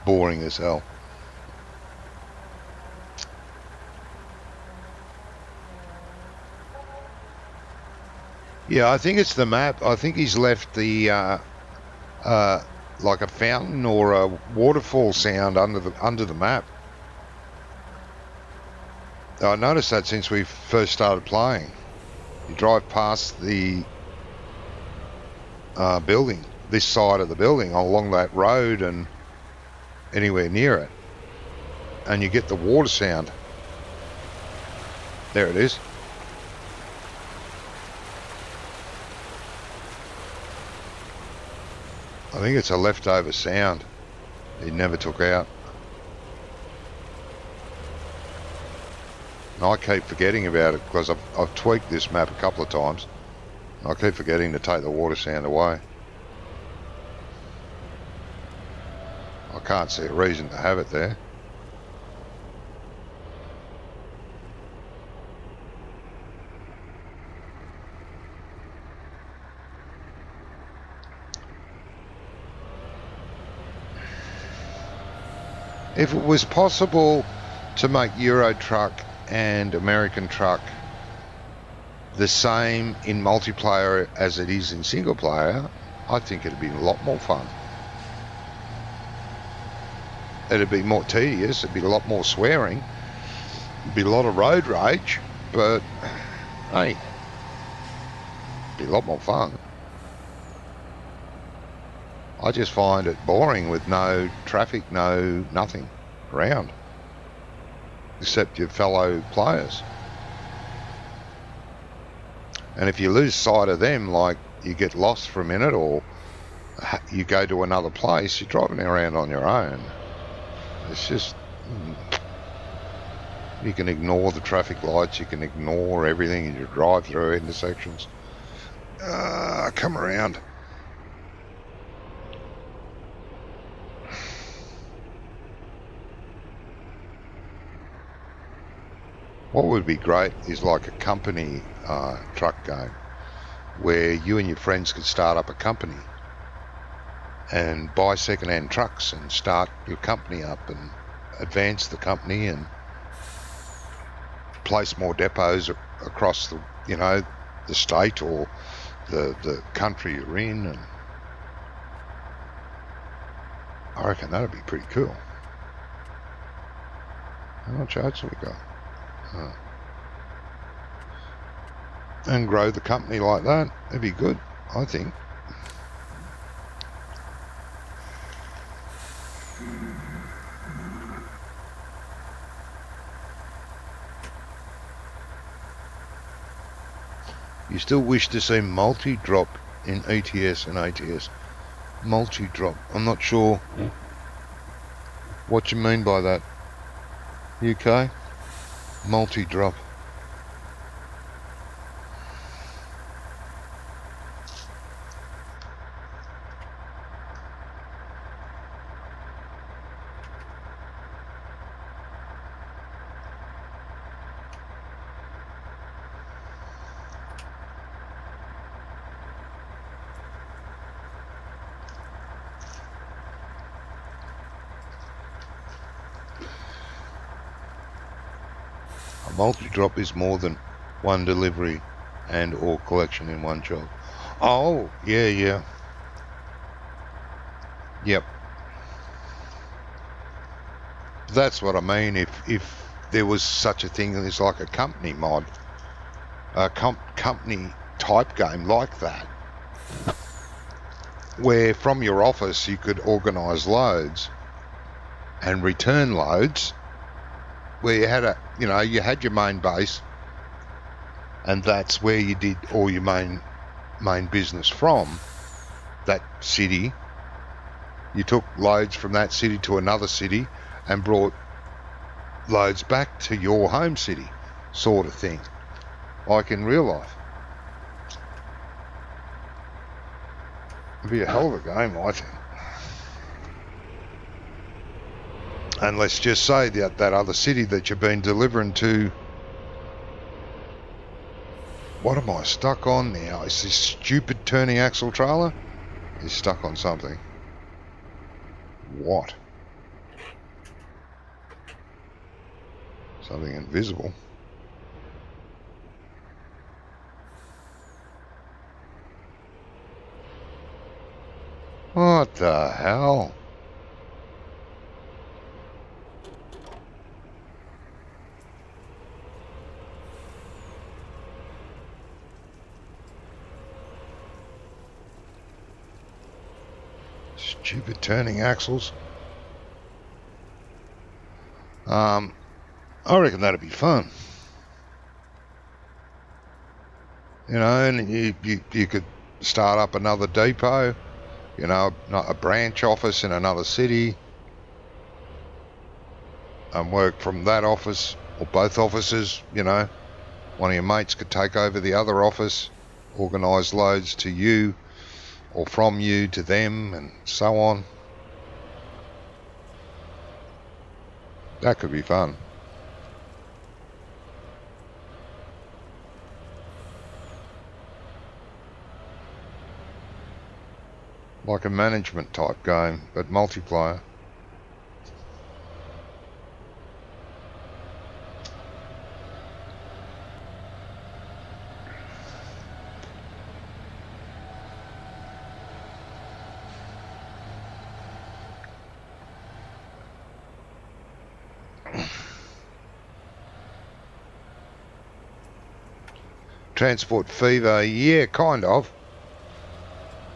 boring as hell. Yeah, I think it's the map. I think he's left the like a fountain or a waterfall sound under the map. I noticed that since we first started playing. You drive past the building, this side of the building, along that road and anywhere near it, and you get the water sound. There it is. I think it's a leftover sound he never took out. And I keep forgetting about it because I've tweaked this map a couple of times. I keep forgetting to take the water sound away. I can't see a reason to have it there. If it was possible to make Euro Truck and American Truck the same in multiplayer as it is in single player, I think it'd be a lot more fun. It'd be more tedious, it'd be a lot more swearing, it'd be a lot of road rage, but hey, it'd be a lot more fun. I just find it boring with no traffic, nothing around, except your fellow players. And if you lose sight of them, like you get lost for a minute or you go to another place, you're driving around on your own. It's just, you can ignore the traffic lights, you can ignore everything, and you drive through intersections. Come around. What would be great is like a company truck game where you and your friends could start up a company and buy second-hand trucks and start your company up and advance the company and place more depots across the, the state or the country you're in. And I reckon that'd be pretty cool. How much oats have we got? And grow the company like that. It'd be good, I think. You still wish to see multi-drop in ETS and ATS. Multi-drop. I'm not sure what you mean by that. UK? Multi-drop. A multi-drop is more than one delivery and or collection in one job. Oh, yeah. Yep. That's what I mean. If there was such a thing as like a company mod, a company type game like that, where from your office you could organise loads and return loads, where you had you had your main base, and that's where you did all your main business from, that city. You took loads from that city to another city and brought loads back to your home city, sort of thing, like in real life. It'd be a hell of a game, I think. And let's just say that other city that you've been delivering to. What am I stuck on now? Is this stupid turning axle trailer? Is stuck on something. What? Something invisible. What the hell? Stupid turning axles. I reckon that'd be fun. You know, and you could start up another depot, you know, a branch office in another city, and work from that office or both offices. You know, one of your mates could take over the other office, organise loads to you or from you to them, and so on. That could be fun. Like a management type game, but multiplayer. Transport fever, yeah, kind of.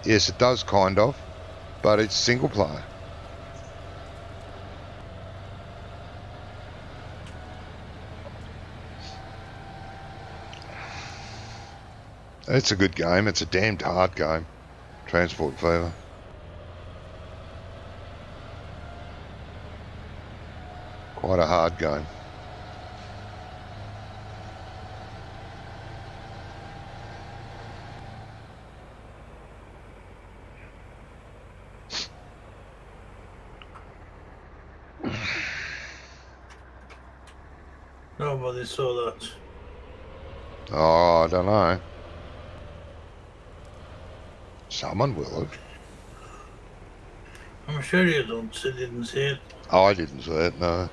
Yes, it does kind of, but it's single player. It's a good game. It's a damned hard game, Transport fever. Quite a hard game. Nobody saw that. Oh, I don't know. Someone will have. I'm sure you didn't see it. Oh, I didn't see it, no.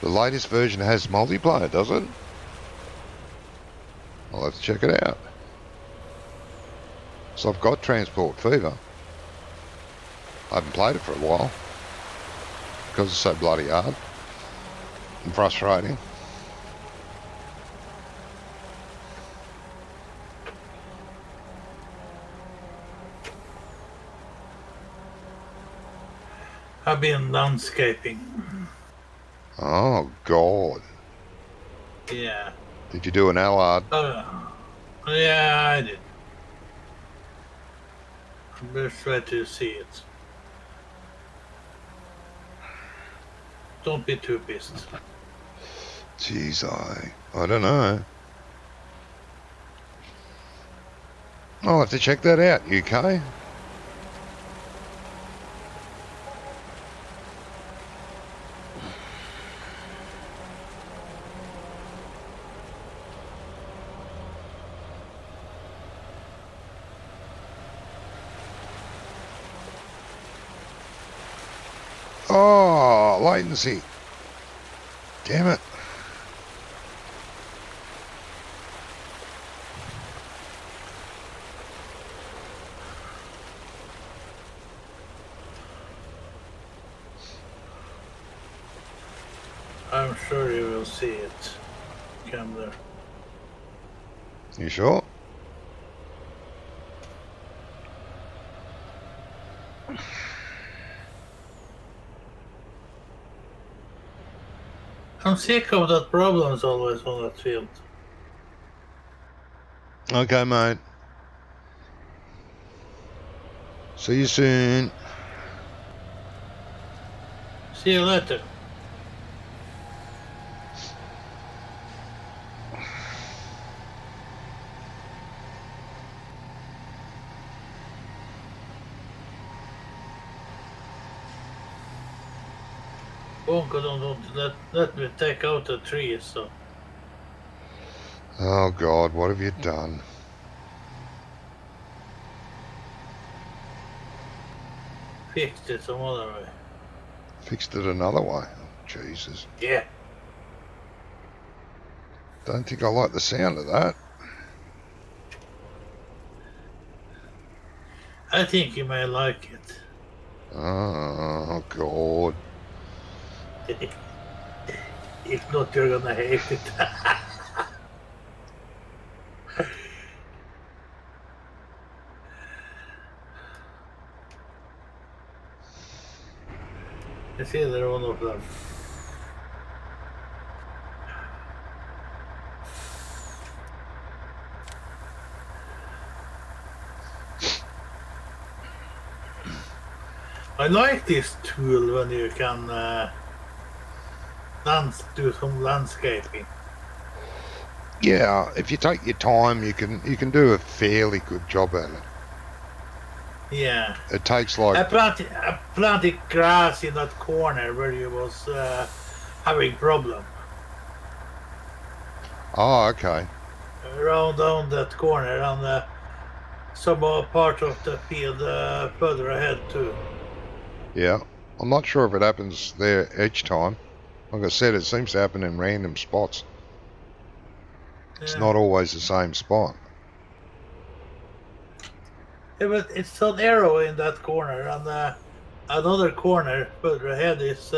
The latest version has multiplayer, does it? I'll have to check it out. So I've got Transport Fever. I haven't played it for a while because it's so bloody hard and frustrating. I've been landscaping. Oh, God. Yeah. Did you do an Allard? Yeah, I did. I'm just try to see it. Don't be too pissed. Jeez, I don't know. I'll have to check that out, UK. Oh, latency. Damn it. I'm sure you will see it. Come there. You sure? I'm sick of that problems always on that field. Okay, mate. See you soon. See you later. Wonka don't let me take out the trees, so Oh God, what have you done? fixed it some other way. Fixed it another way. Oh, Jesus. Yeah. Don't think I like the sound of that. I think you may like Oh God. it. If not, you're gonna hate it. It's either one of them. I like this tool when you can do some landscaping. Yeah, if you take your time, you can do a fairly good job at it. Yeah. It takes like I planted grass in that corner where you was having problem. oh, okay. Around down that corner and some part of the field further ahead too. Yeah, I'm not sure if it happens there each time. Like I said, it seems to happen in random spots. It's Yeah. not always the same spot. Yeah, but it's an arrow in that corner, and another corner further ahead is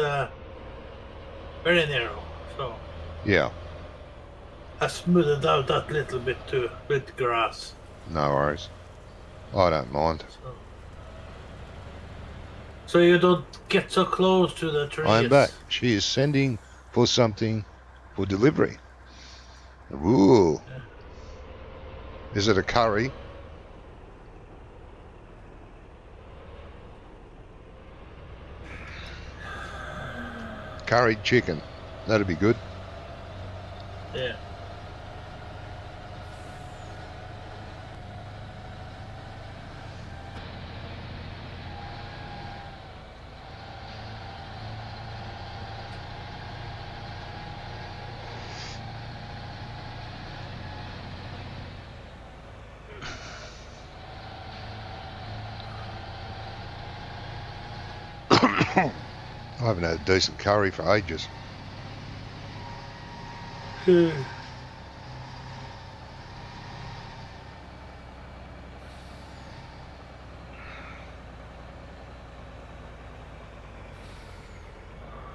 very narrow. So Yeah, I smoothed out that little bit too with grass. no worries. I don't mind. So you don't get so close to the I'm back. trees. She is sending for something for delivery. Ooh. Yeah. Is it a curry? Curried chicken. That'd be good. Yeah. I haven't had a decent curry for ages.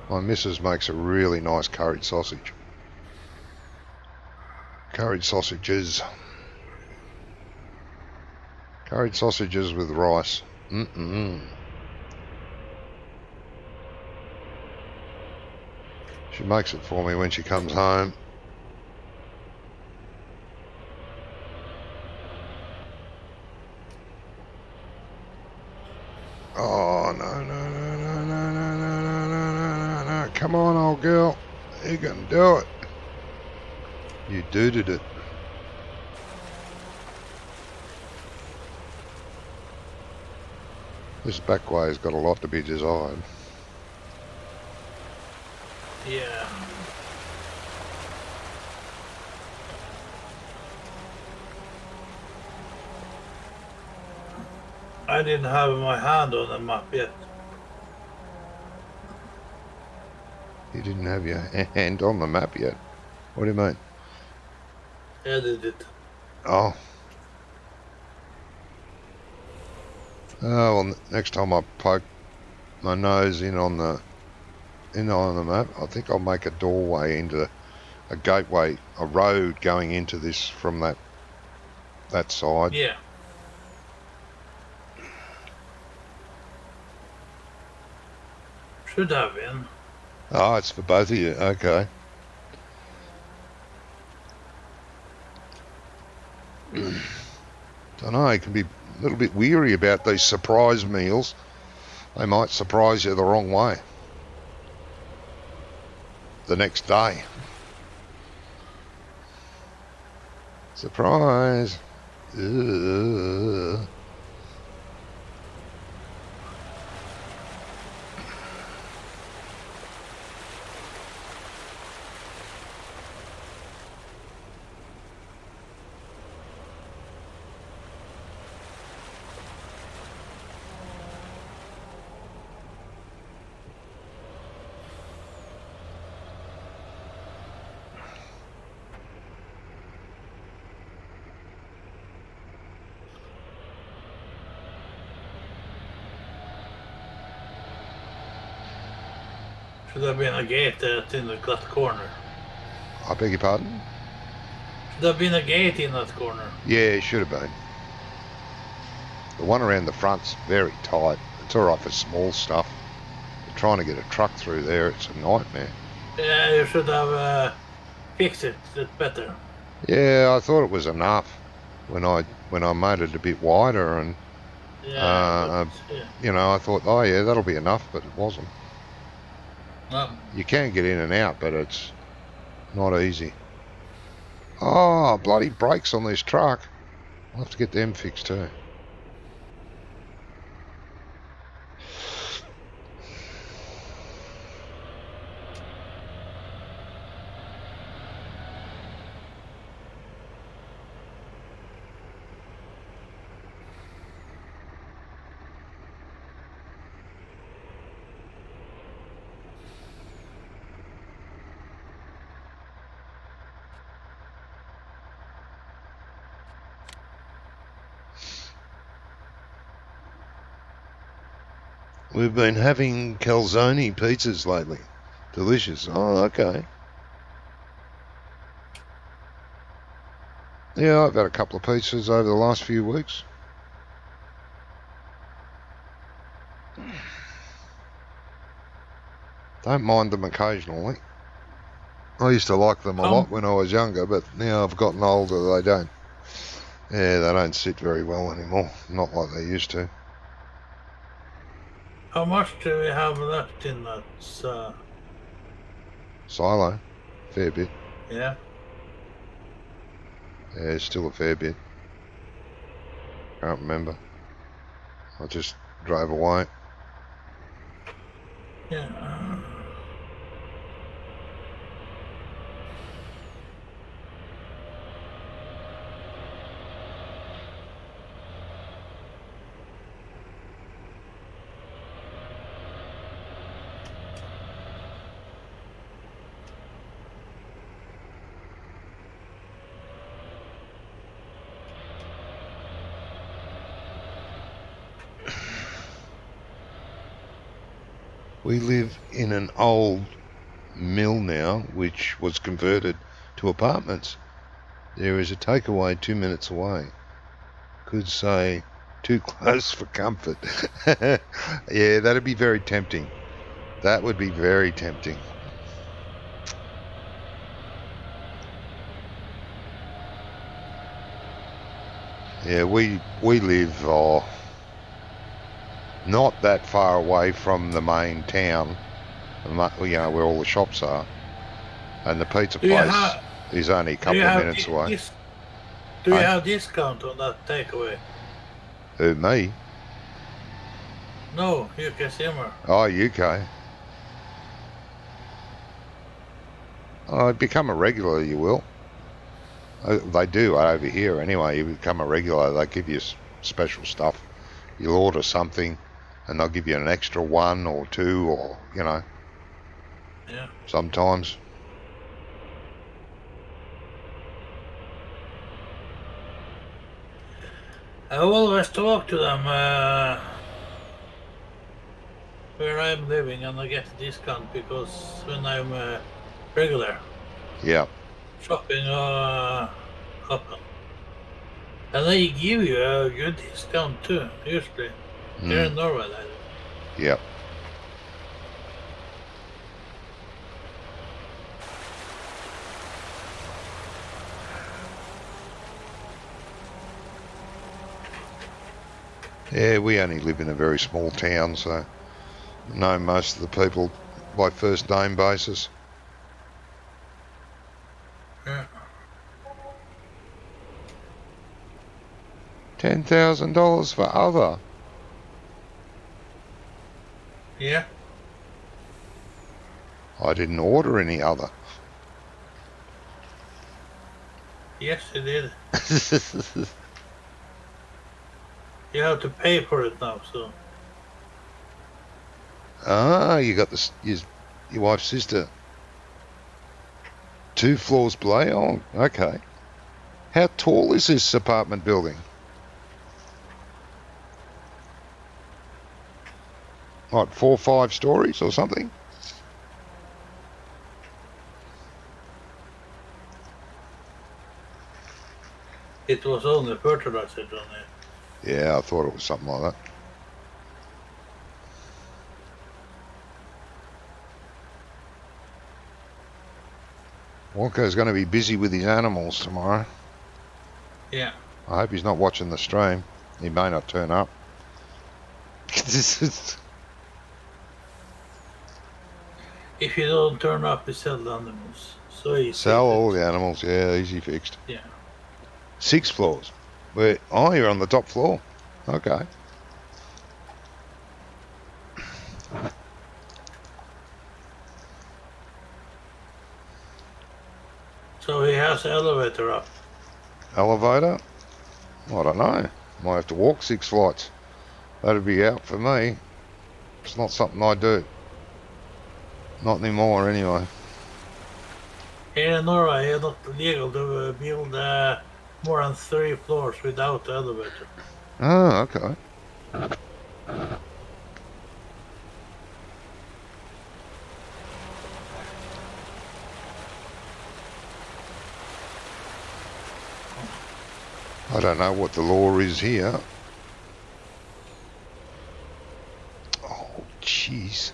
My missus makes a really nice curried sausage. Curried sausages. Curried sausages with rice. She makes it for me when she comes home. Oh, no, no, no, no, no, no, no, no, no, no, no. Come on, old girl. You can do it. You did it. This back way has got a lot to be desired. Yeah. I didn't have my hand on the map yet. You didn't have your hand on the map yet. What do you mean? I did it. Oh. Oh, well, next time I poke my nose in on the map, I think I'll make a doorway into a gateway, a road going into this from that side. Yeah. Should have been. Oh, it's for both of you. Okay. Don't know. It can be a little bit weary about these surprise meals. They might surprise you the wrong way the next day. Surprise. Ugh. Should have been a gate in that corner. I beg your pardon? Should have been a gate in that corner. Yeah, it should have been. The one around the front's very tight. It's all right for small stuff. But trying to get a truck through there, it's a nightmare. Yeah, you should have fixed it better. Yeah, I thought it was enough when I made it a bit wider, and you know, I thought, oh yeah, that'll be enough, but it wasn't. No. You can get in and out, but it's not easy. Oh, bloody brakes on this truck. I'll have to get them fixed too. We've been having calzone pizzas lately. Delicious. Oh, okay. Yeah, I've had a couple of pizzas over the last few weeks. Don't mind them occasionally. I used to like them a lot when I was younger, but now I've gotten older, they don't. Yeah, they don't sit very well anymore. Not like they used to. How much do we have left in that? Silo, fair bit. Yeah. Yeah, still a fair bit. Can't remember. I just drove away. Yeah. We live in an old mill now, which was converted to apartments. There is a takeaway 2 minutes away. Could say too close for comfort. Yeah, that'd be very tempting. That would be very tempting. Yeah, we live not that far away from the main town, you know, where all the shops are, and the pizza place is only a couple of minutes away. Do you have discount on that takeaway? Who, me? No, UK Simmer. Oh, UK. Oh, become a regular, you will. They do over here anyway. You become a regular, they give you special stuff. You'll order something and they'll give you an extra 1 or 2 or, you know. Yeah. Sometimes. I always talk to them where I'm living, and I get a discount because when I'm regular. Yeah. Shopping happen. And they give you a good discount too, usually. Here in Norway, they do. Yep. Yeah, we only live in a very small town, so know most of the people by first name basis. Yeah. $10,000 for other. Yeah. I didn't order any other. Yes, you did. You have to pay for it now, so. Ah, you got your wife's sister. 2 floors below? Oh, okay. How tall is this apartment building? Like 4 or 5 stories or something? It was only fertilizer on it. Yeah, I thought it was something like that. Walker's going to be busy with his animals tomorrow. Yeah. I hope he's not watching the stream. He may not turn up. If you don't turn up, you sell the animals. So easy. Sell all the animals. Yeah, easy fixed. Yeah. 6 floors. Oh, you're on the top floor. Okay. So he has the elevator up. Elevator? I don't know. Might have to walk 6 flights. That'd be out for me. It's not something I do. Not anymore, anyway. Here in Norway, it's not legal to build more than 3 floors without the elevator. Oh, okay. I don't know what the law is here. Oh, jeez.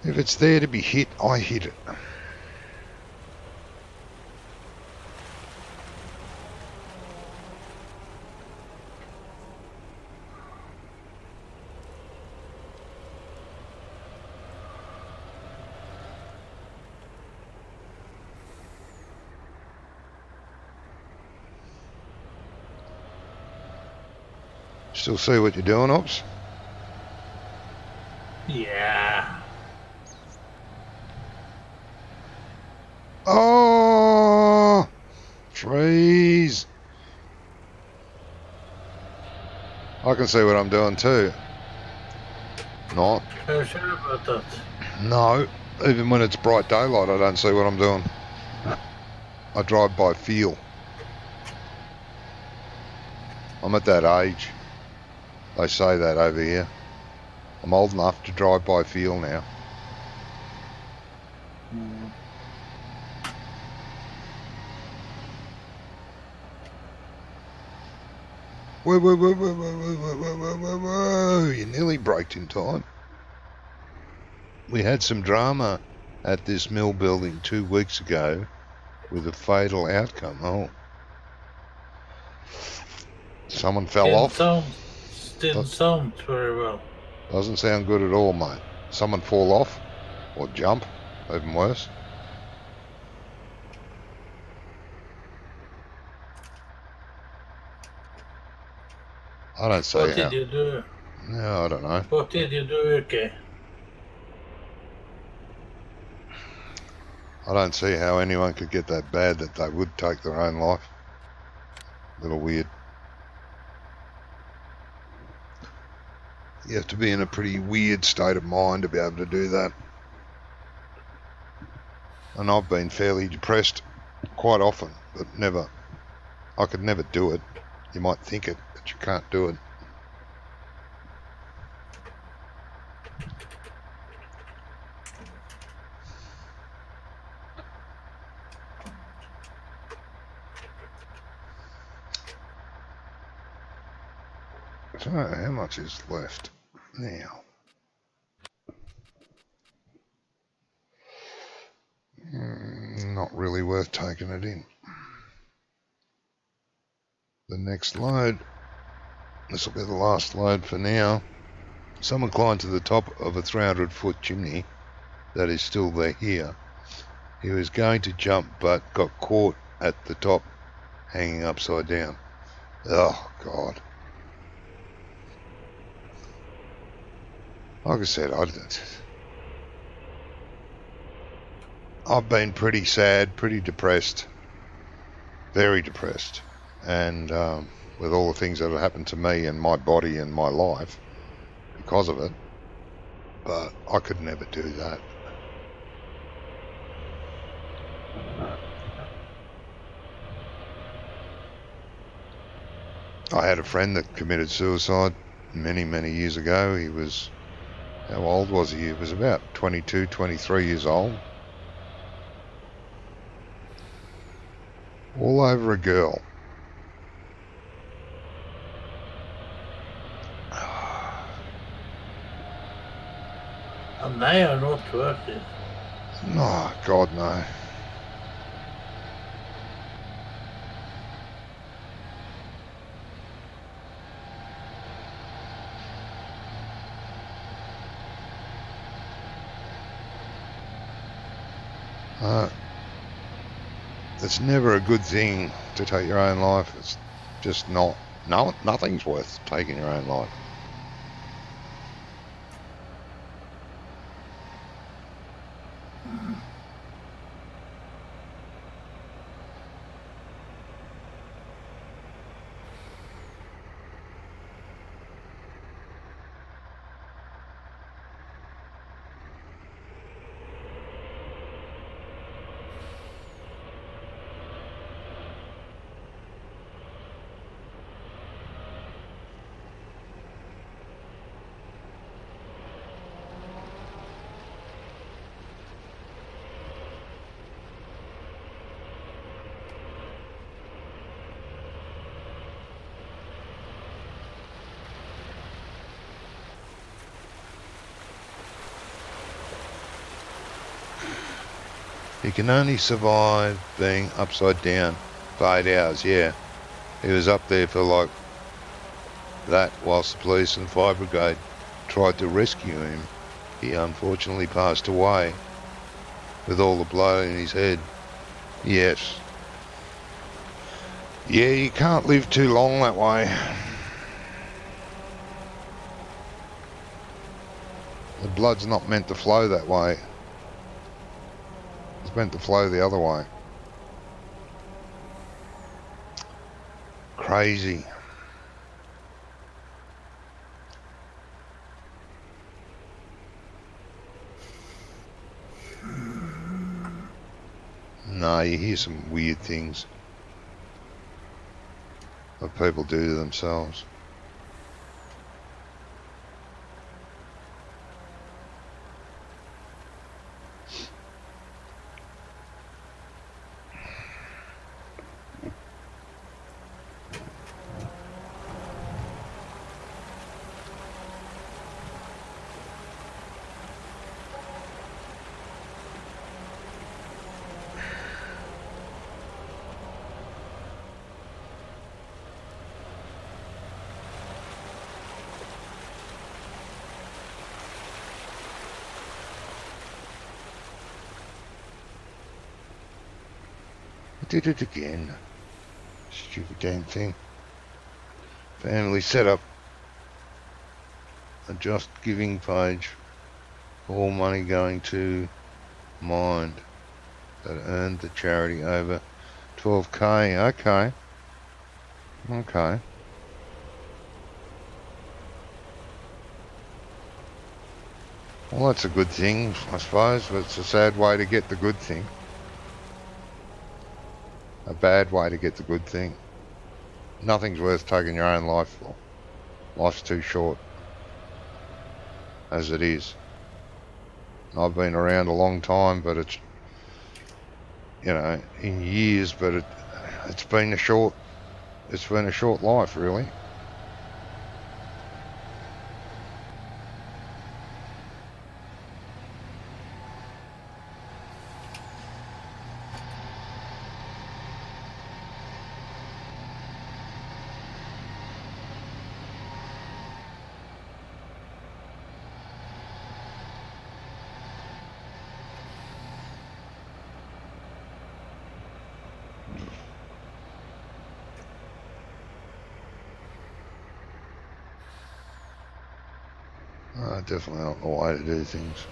If it's there to be hit, I hit it. Still see what you're doing, Ops? Yeah. Oh! Trees! I can see what I'm doing too. Not. Are you sure about that? No. Even when it's bright daylight, I don't see what I'm doing. I drive by feel. I'm at that age. They say that over here. I'm old enough to drive by feel now. Whoa, whoa, whoa, whoa, whoa, whoa, whoa, whoa, whoa, whoa. You nearly braked in time. We had some drama at this mill building 2 weeks ago with a fatal outcome. Oh. Someone fell off. Didn't sound very well. Doesn't sound good at all, mate. Someone fall off or jump, even worse. I don't see What how. did you do? No, I don't know. What did you do, okay? I don't see how anyone could get that bad that they would take their own life. A little weird. You have to be in a pretty weird state of mind to be able to do that. And I've been fairly depressed quite often, but never. I could never do it. You might think it, but you can't do it. So how much is left now? Not really worth taking it in. the next load. This will be the last load for now. Someone climbed to the top of a 300-foot chimney that is still there here. He was going to jump but got caught at the top, hanging upside down. Oh, God. Like I said, I've been pretty sad, pretty depressed, very depressed, and with all the things that have happened to me and my body and my life because of it, but I could never do that. I had a friend that committed suicide many, many years ago. He was, how old was he? He was about 22, 23 years old. All over a girl. And they are not worth it. Oh, God, no. It's never a good thing to take your own life. It's just not. No, nothing's worth taking your own life. He can only survive being upside down for 8 hours, yeah. He was up there for like that whilst the police and fire brigade tried to rescue him. He unfortunately passed away with all the blood in his head. Yes. Yeah, you can't live too long that way. The blood's not meant to flow that way. It's meant to flow the other way. Crazy. No, you hear some weird things that people do to themselves. Did it again. Stupid damn thing. Family setup. A just giving page. All money going to Mind that earned the charity over 12k. Okay. Okay. Well, that's a good thing, I suppose, but it's a sad way to get the good thing. A bad way to get the good thing. Nothing's worth taking your own life for. Life's too short, as it is. I've been around a long time, but it's, you know, in years, but it's been a short life, really. Definitely not the way to do things.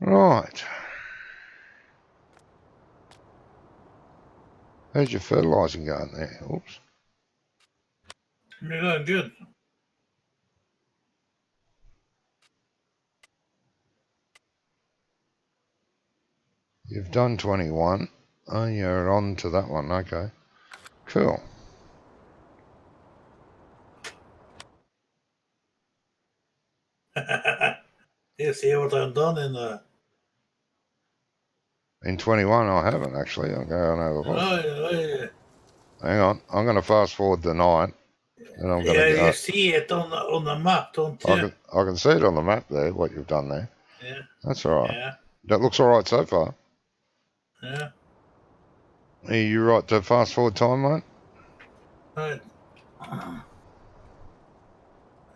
Right. How's your fertilising going there? Oops. You're going good. You've done 21. Oh, you're on to that one. Okay. Cool. You see what I've done In 21, I haven't actually. I'll go and have a look. Oh, Hang on. I'm going to fast forward the night. And I'm going yeah, to go. you see it on the map, don't you? I can see it on the map there, what you've done there. Yeah. That's all right. Yeah. That looks all right so far. Yeah. Are you right to fast forward time, mate? Right.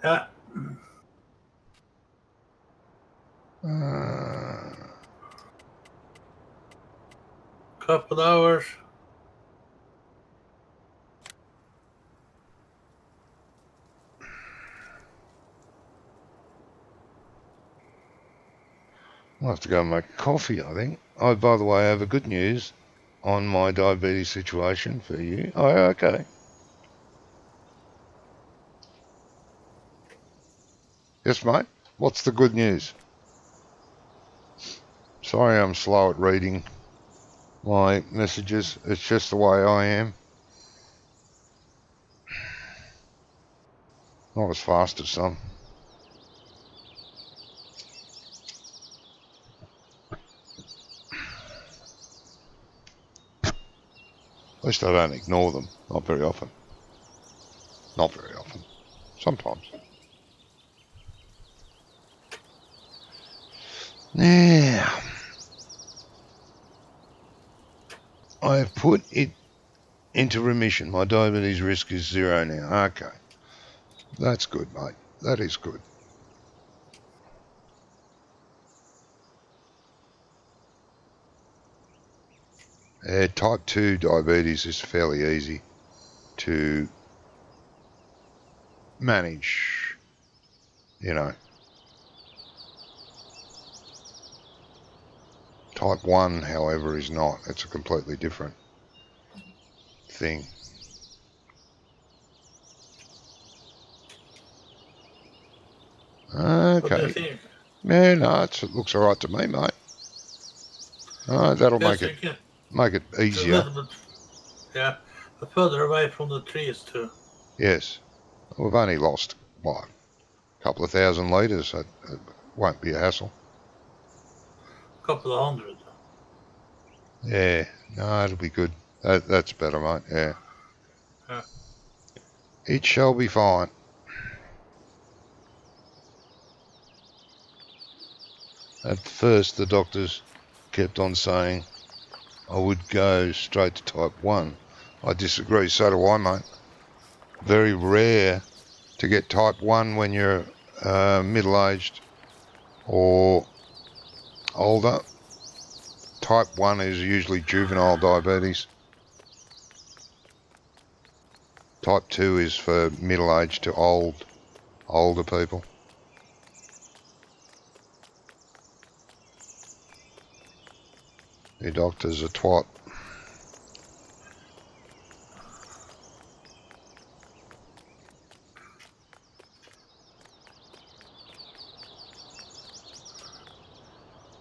Yeah. Couple hours. I'll have to go and make coffee, I think. Oh, by the way, I have a good news on my diabetes situation for you. Oh, okay. Yes, mate. What's the good news? Sorry I'm slow at reading my messages. It's just the way I am. Not as fast as some. At least I don't ignore them. Not very often. Not very often. Sometimes. Now, I have put it into remission. My diabetes risk is 0 now. Okay. That's good, mate. That is good. Type 2 diabetes is fairly easy to manage, you know. Type 1, however, is not. It's a completely different thing. What do you Okay. think? Yeah, no, it looks all right to me, mate. That'll Yes, make it it's a easier. little bit, yeah, further away from the trees too. Yes. We've only lost, what, a couple of thousand litres. It won't be a hassle. Couple of hundred. Yeah, no, it'll be good. That's better, mate, yeah. Yeah. It shall be fine. At first, the doctors kept on saying I would go straight to type 1. I disagree, so do I, mate. Very rare to get type 1 when you're middle-aged or older. Type 1 is usually juvenile diabetes. Type 2 is for middle-aged to older people. Your doctor's a twat.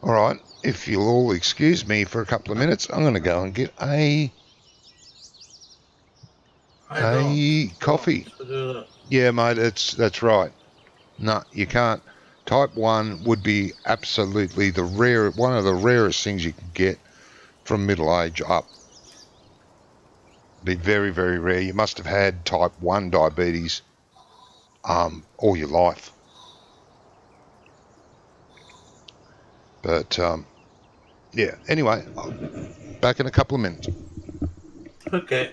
All right, if you'll all excuse me for a couple of minutes, I'm going to go and get a coffee. Yeah, mate, that's right. No, you can't. Type 1 would be absolutely one of the rarest things you can get from middle age up. Be very, very rare. You must have had type 1 diabetes all your life. But, yeah, anyway, back in a couple of minutes. Okay.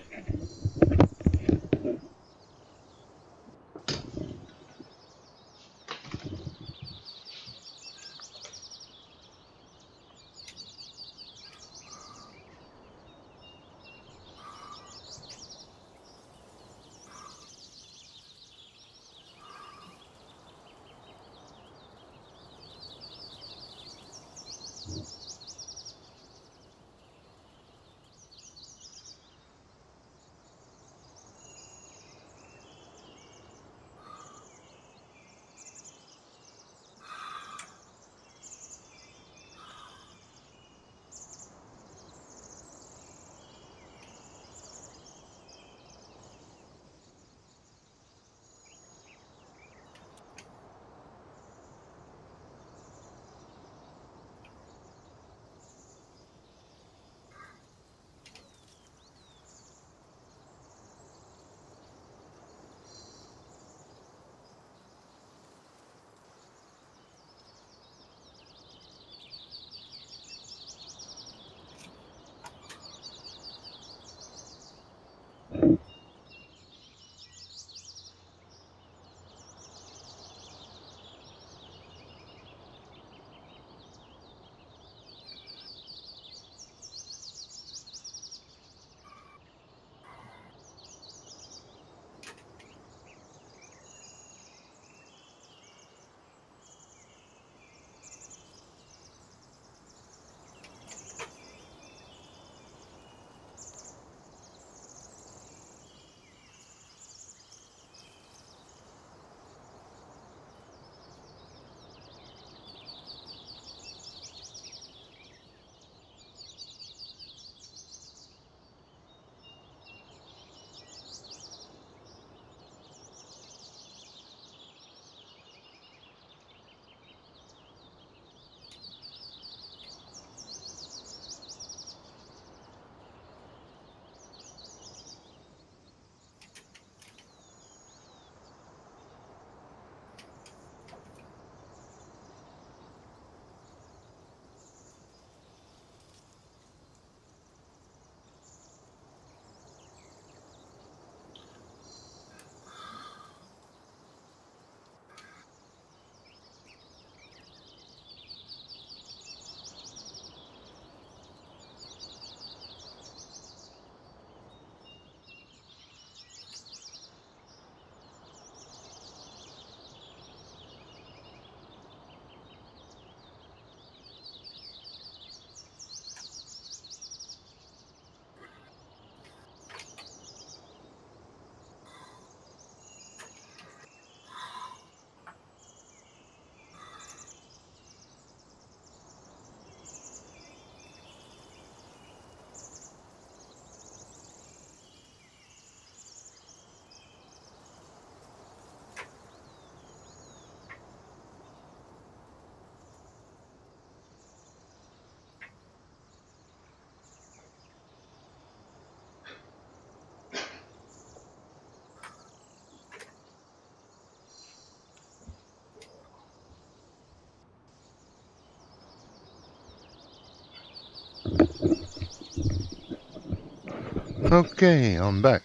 Okay, I'm back.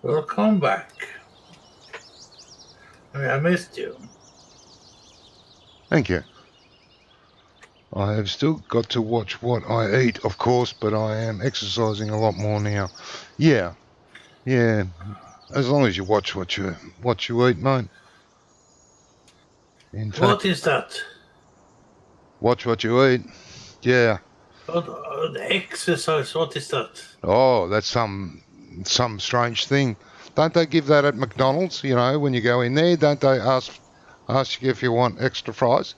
Welcome back. I missed you. Thank you. I have still got to watch what I eat, of course, but I am exercising a lot more now. Yeah. As long as you watch what you eat, mate. In fact, What is that? watch what you eat. Yeah. The exercise, what is that? Oh, that's some strange thing. Don't they give that at McDonald's? You know, when you go in there, don't they ask you if you want extra fries?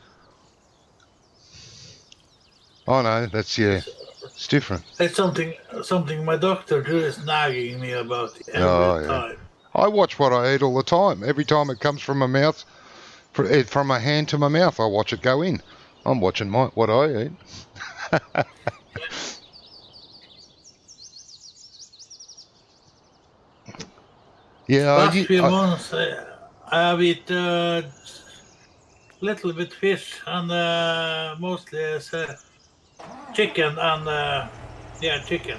Oh no, that's it's different. It's something my doctor is nagging me about every Oh yeah. time. I watch what I eat all the time. Every time it comes from my mouth, from my hand to my mouth, I watch it go in. I'm watching what I eat. Yeah, Last few months, I have eaten little bit fish and mostly chicken and chicken.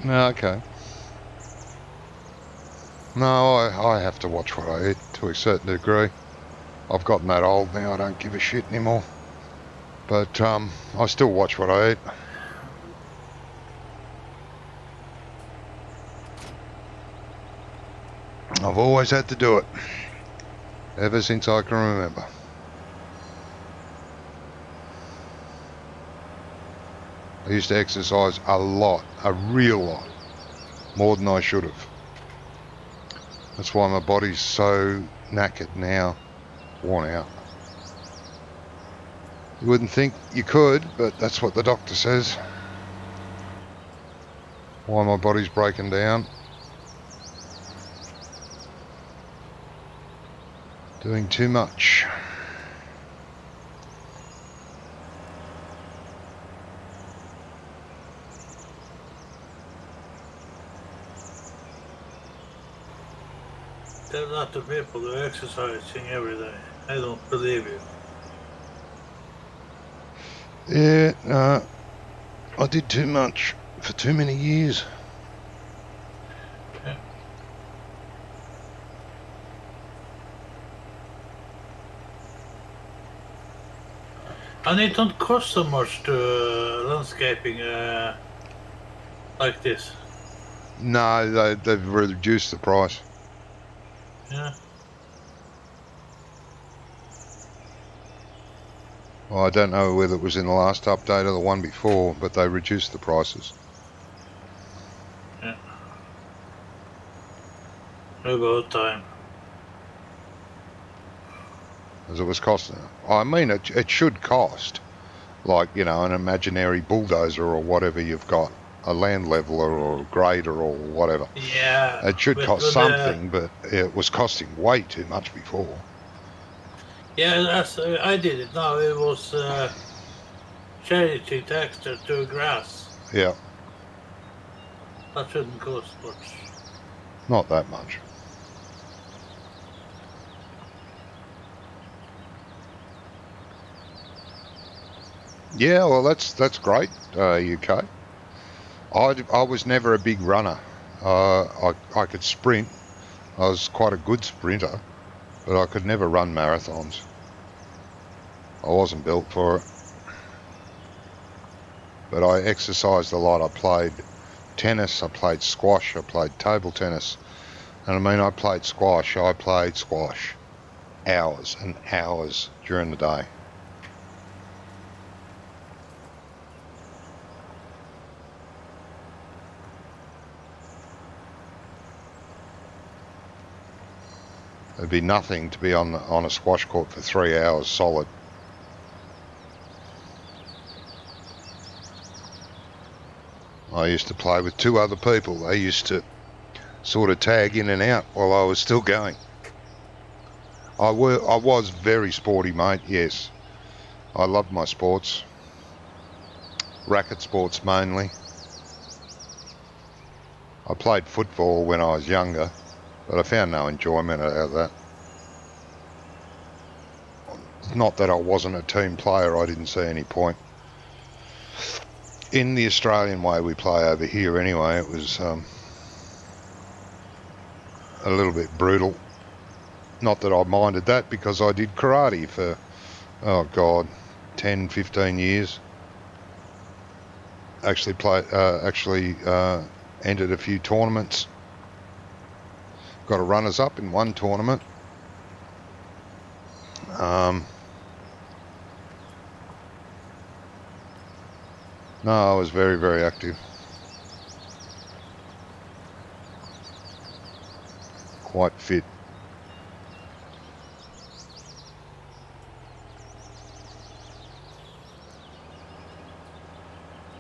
okay. No, I have to watch what I eat to a certain degree. I've gotten that old now. I don't give a shit anymore. But I still watch what I eat. I've always had to do it. Ever since I can remember. I used to exercise a lot, a real lot, more than I should have. That's why my body's so knackered now, worn out. You wouldn't think you could, but that's what the doctor says. Why my body's breaking down. Doing too much. There are a lot of people who are exercising every day. I don't believe you. Yeah, I did too much for too many years. Yeah. And it don't cost so much to landscaping like this. No, they've reduced the price. Yeah. Well, I don't know whether it was in the last update or the one before, but they reduced the prices. Yeah. About time. As it was costing. I mean, it should cost, like, you know, an imaginary bulldozer or whatever you've got, a land leveler or a grader or whatever. Yeah. It should But cost something, but it was costing way too much before. yeah, that's I did it. Now it was charity texture to grass. Yeah, That shouldn't cost much. not that much. Yeah, well, that's great, UK. I was never a big runner. I could sprint. I was quite a good sprinter, but I could never run marathons. I wasn't built for it. But I exercised a lot. I played tennis, I played squash, I played table tennis. And I mean, I played squash hours and hours during the day. It'd be nothing to be on a squash court for 3 hours solid. I used to play with two other people. They used to sort of tag in and out while I was still going. I was very sporty, mate, yes. I loved my sports. Racket sports mainly. I played football when I was younger, but I found no enjoyment out of that. Not that I wasn't a team player, I didn't see any point in the Australian way we play over here anyway, it was a little bit brutal. Not that I minded that, because I did karate for, oh God, 10, 15 years. Actually entered a few tournaments. Got a runners-up in one tournament. No, I was very, very active. Quite fit.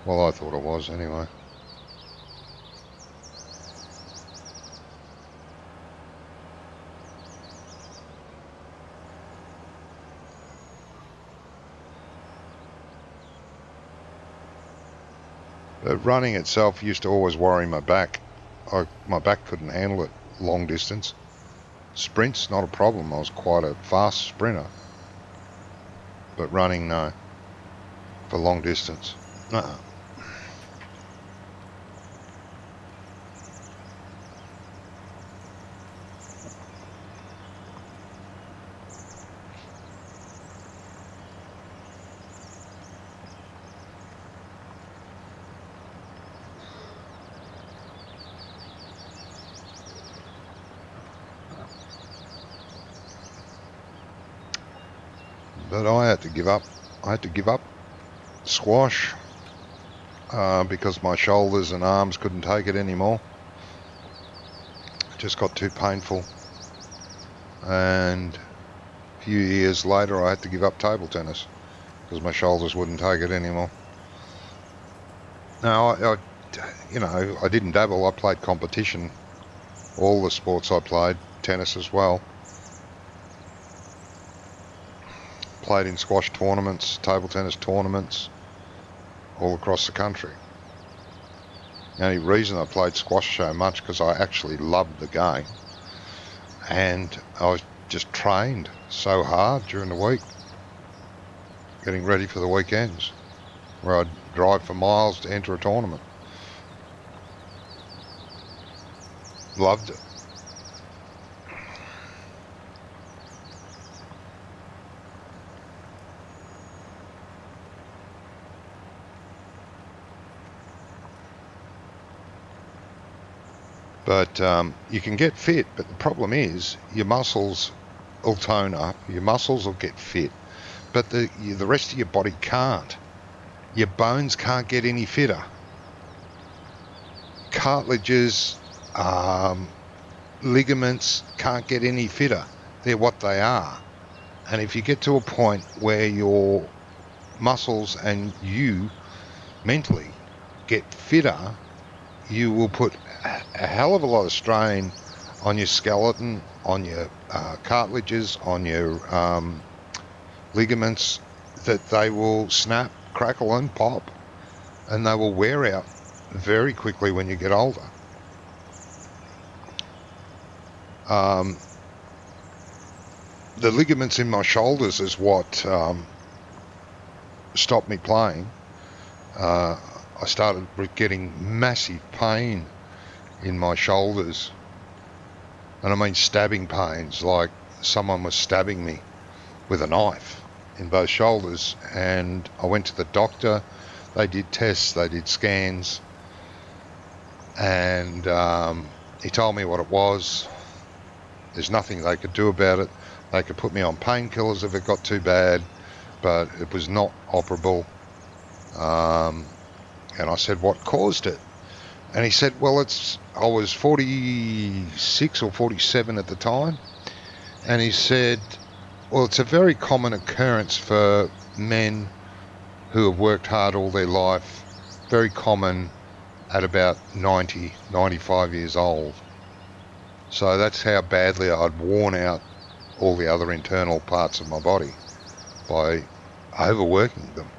Well, I thought I was anyway. But running itself used to always worry my back. My back couldn't handle it long distance. Sprints, not a problem. I was quite a fast sprinter. But running, no. For long distance, no. But I had to give up. I had to give up squash because my shoulders and arms couldn't take it anymore. It just got too painful. And a few years later, I had to give up table tennis because my shoulders wouldn't take it anymore. Now, I didn't dabble. I played competition. All the sports I played, tennis as well. Played in squash tournaments, table tennis tournaments, all across the country. The only reason I played squash so much because I actually loved the game, and I was just trained so hard during the week, getting ready for the weekends, where I'd drive for miles to enter a tournament. Loved it. But you can get fit, but the problem is your muscles will tone up, your muscles will get fit, but the rest of your body can't. Your bones can't get any fitter. Cartilages, ligaments can't get any fitter. They're what they are. And if you get to a point where your muscles and you mentally get fitter, you will put a hell of a lot of strain on your skeleton, on your cartilages, on your ligaments, that they will snap, crackle and pop, and they will wear out very quickly when you get older. The ligaments in my shoulders is what stopped me playing. I started getting massive pain in my shoulders, and I mean stabbing pains, like someone was stabbing me with a knife in both shoulders. And I went to the doctor. They did tests, they did scans, and he told me what it was. There's nothing they could do about it. They could put me on painkillers if it got too bad, but it was not operable. And I said, what caused it? And he said, well, I was 46 or 47 at the time. And he said, well, it's a very common occurrence for men who have worked hard all their life. Very common at about 90, 95 years old. So that's how badly I'd worn out all the other internal parts of my body by overworking them.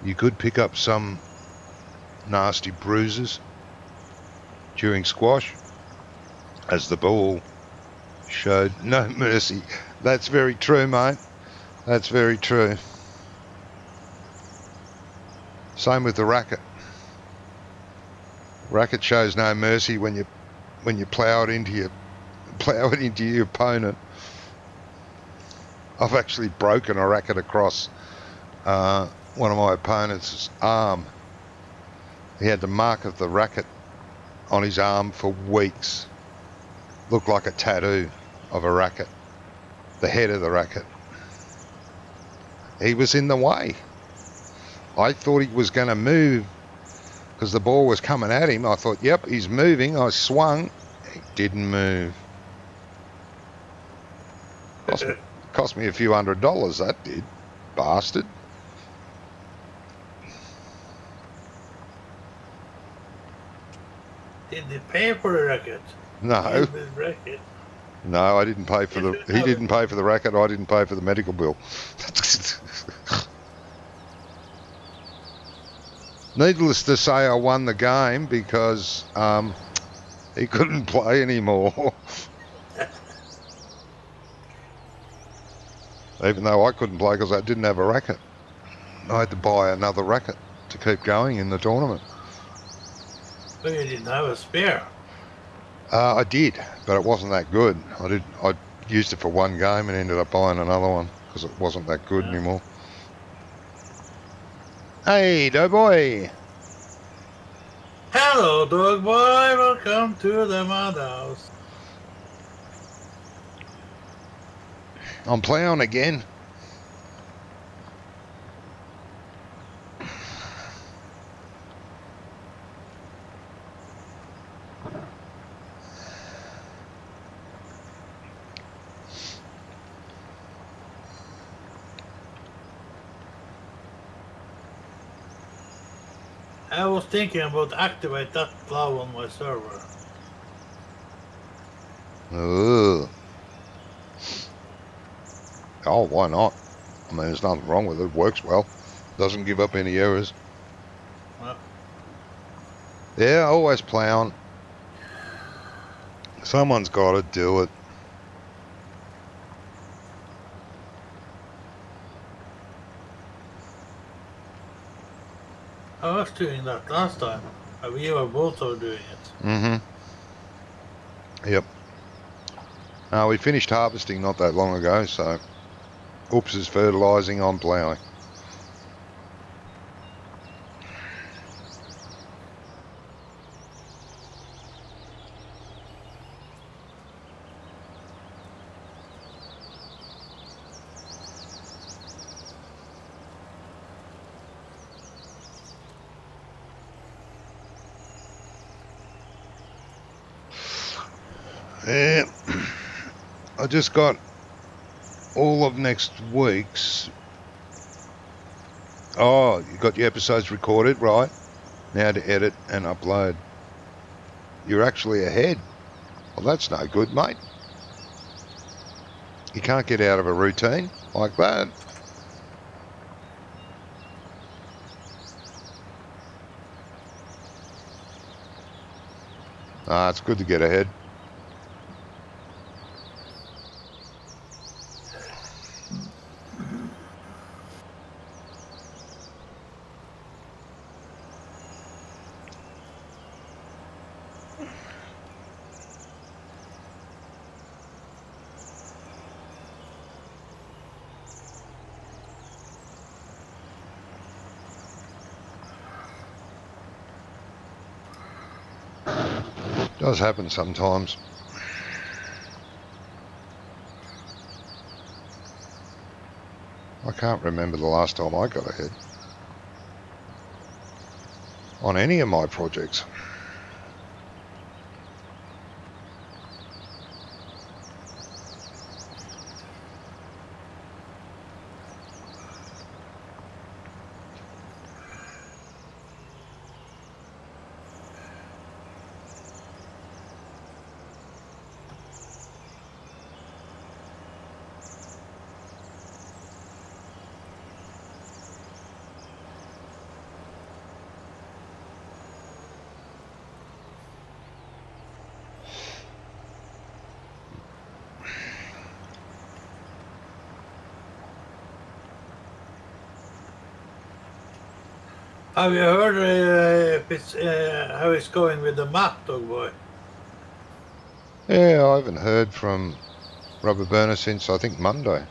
You could pick up some nasty bruises during squash, as the ball showed. No mercy. That's very true, mate. That's very true. Same with the racket. Racket shows no mercy when you plough it into your opponent. I've actually broken a racket across one of my opponent's arm. He had the mark of the racket on his arm for weeks. Looked like a tattoo of a racket. The head of the racket. He was in the way. I thought he was going to move because the ball was coming at him. I thought, yep, he's moving. I swung. He didn't move. Cost me a few $100, that did. Bastard. Did he pay for the racket? No. Racket. No, I didn't pay for he didn't pay for the racket. I didn't pay for the medical bill. Needless to say, I won the game because he couldn't play anymore. Even though I couldn't play because I didn't have a racket. I had to buy another racket to keep going in the tournament. But you didn't have a spare. I did, but it wasn't that good. I used it for one game and ended up buying another one because it wasn't that good anymore. Hey, Doughboy. Hello, Doughboy. Welcome to the madhouse. I'm ploughing again. I was thinking about activate that plow on my server. Ugh. Oh, why not? I mean, there's nothing wrong with it. It works well. Doesn't give up any errors. Well, Yeah, always plowing. Someone's got to do it. I was doing that last time. We were both doing it. Mm-hmm. Yep. We finished harvesting not that long ago, so Oops is fertilising, I'm ploughing. Yeah, I just got all of next week's. Oh, you got your episodes recorded, right? Now to edit and upload. You're actually ahead. Well, that's no good, mate. You can't get out of a routine like that. It's good to get ahead. Does happen sometimes. I can't remember the last time I got ahead on any of my projects. Have you heard if it's how it's going with the map, Doughboy? Yeah, I haven't heard from Rubber Burner since I think Monday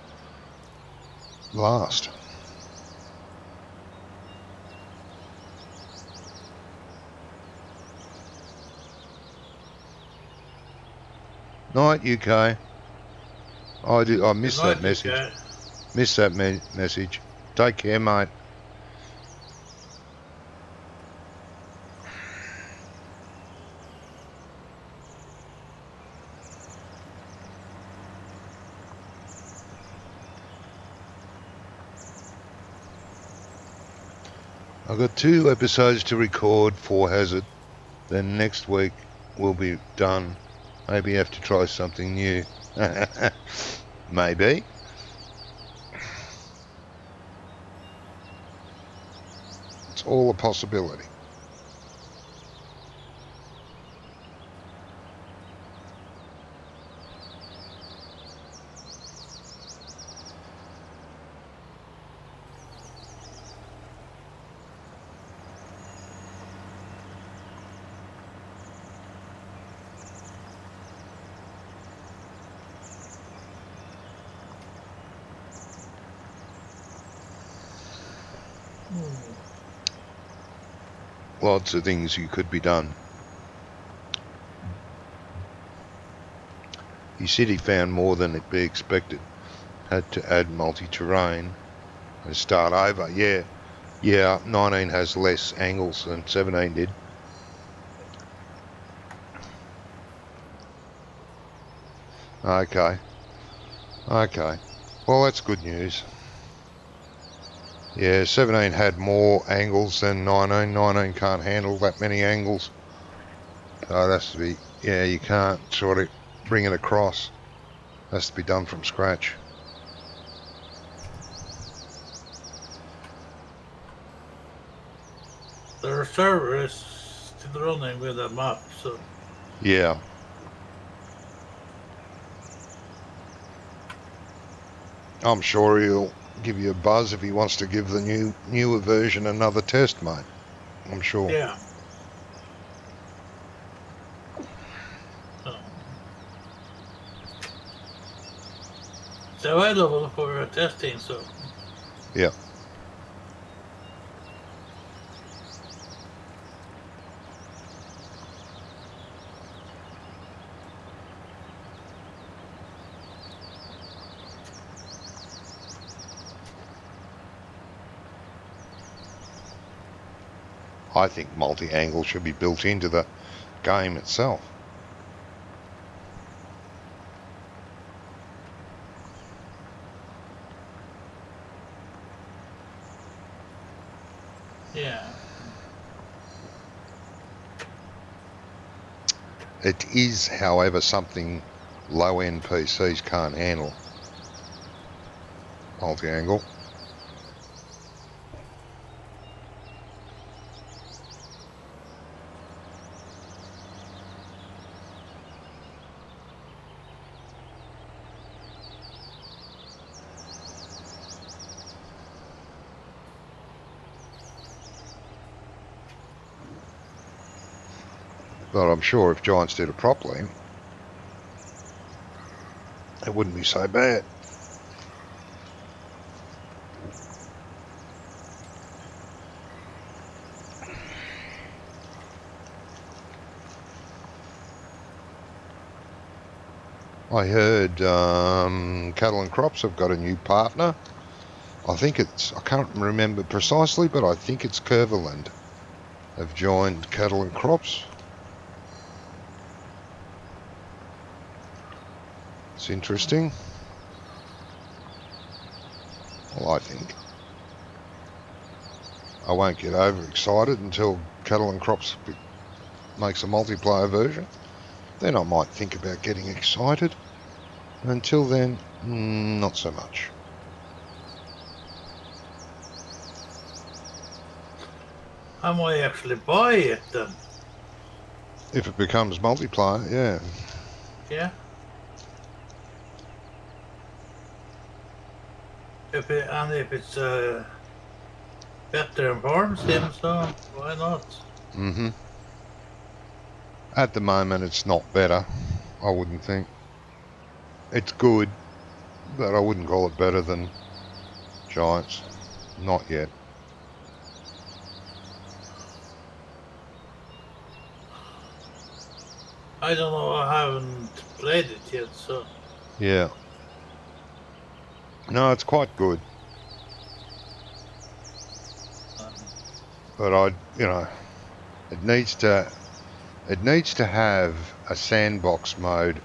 last. Night, UK. I missed that message. UK. Missed that message. Take care, mate. I've got 2 episodes to record for Hazard. Then next week we'll be done. Maybe have to try something new. Maybe. It's all a possibility. Lots of things you could be done. He said he found more than it be expected. Had to add multi-terrain and start over. Yeah, 19 has less angles than 17 did. Okay. Well, that's good news. Yeah, 17 had more angles than 19. 19 can't handle that many angles. So that's to be, yeah, you can't sort of bring it across. Has to be done from scratch. The server is still running with a map, so Yeah. I'm sure he'll give you a buzz if he wants to give the newer version another test, mate. I'm sure. yeah. It's available for testing, so Yeah. I think multi-angle should be built into the game itself. yeah. It is, however, something low-end PCs can't handle. Multi-angle. But I'm sure if Giants did it properly, it wouldn't be so bad. I heard Cattle and Crops have got a new partner. I can't remember precisely, but I think it's Curverland have joined Cattle and Crops. It's interesting. Well, I think. I won't get overexcited until Cattle and Crops makes a multiplayer version. Then I might think about getting excited. Until then, not so much. I might actually buy it then. If it becomes multiplayer, yeah. Yeah. If it's better than farm sim, so why not? Mm-hmm. At the moment, it's not better, I wouldn't think. It's good, but I wouldn't call it better than Giants. Not yet. I don't know. I haven't played it yet, so Yeah. No, it's quite good. um, But it needs to have a sandbox mode,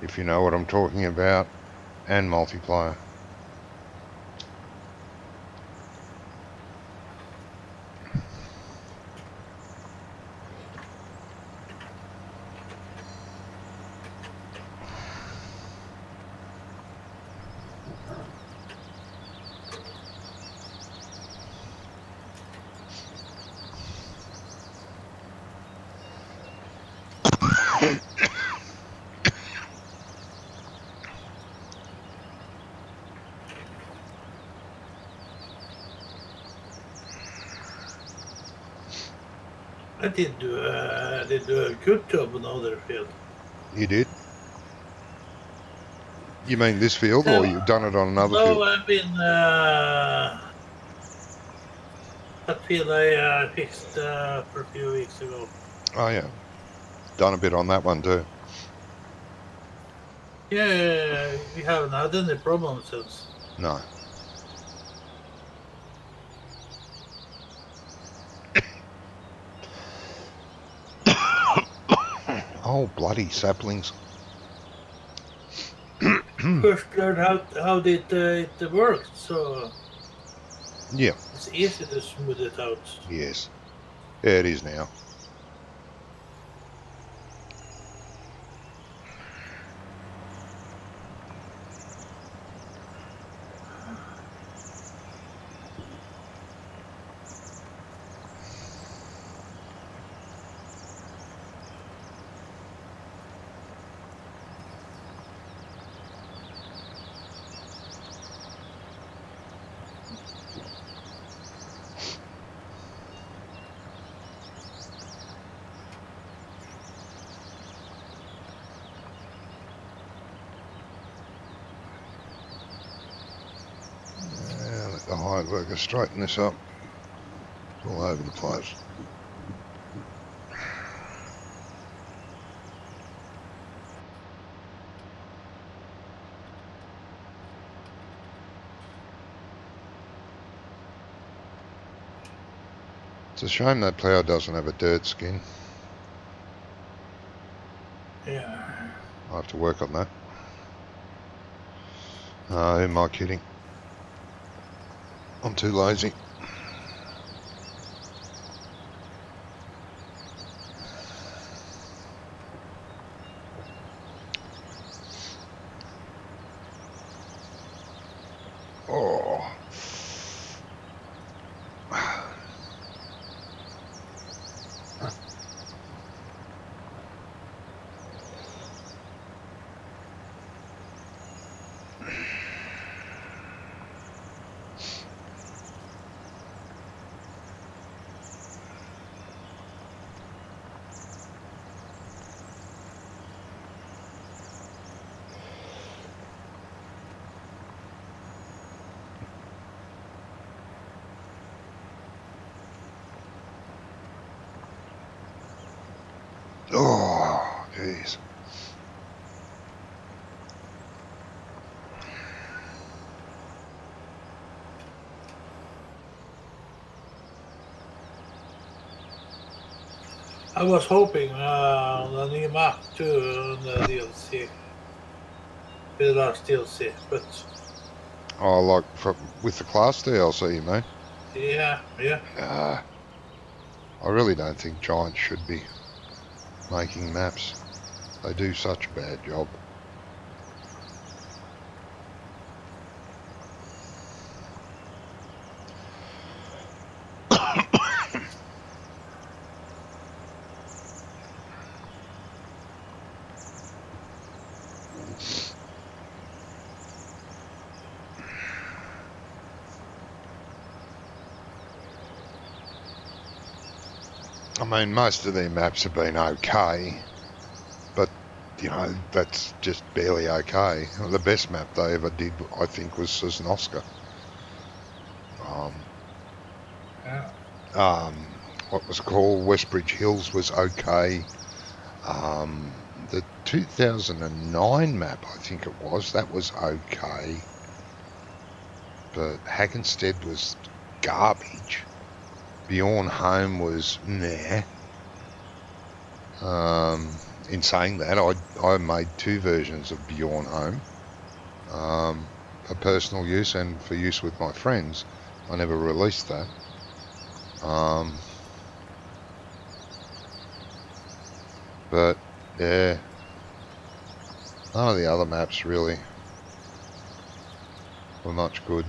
if you know what I'm talking about, and multiplayer. I did do a good job on other field. You did? You mean this field, or So, you've done it on another no, field? I've been that field I fixed for a few weeks ago. Oh, yeah. Done a bit on that one too. Yeah, we haven't had any problems since. No. Oh, bloody saplings. First learned how it worked, so Yeah. it's easy to smooth it out. Yes. Yeah, it is now. Let the hired worker straighten this up. It's all over the place. It's a shame that plough doesn't have a dirt skin. Yeah. I have to work on that. Who am I kidding? I'm too lazy. Oh. Oh, jeez. I was hoping on a new map too on the DLC, the last DLC, but Oh, like with the class DLC, you mean? yeah. I really don't think Giants should be making maps. They do such a bad job. I mean, most of their maps have been okay, but, you know, that's just barely okay. The best map they ever did, I think, was Sosnoska. Yeah. What was it called? Westbridge Hills was okay. The 2009 map, I think it was, that was okay. But Hackenstead was garbage. Bjorn Home was meh. In saying that, I made 2 versions of Bjorn Home, for personal use and for use with my friends. I never released that. But yeah, none of the other maps really were much good.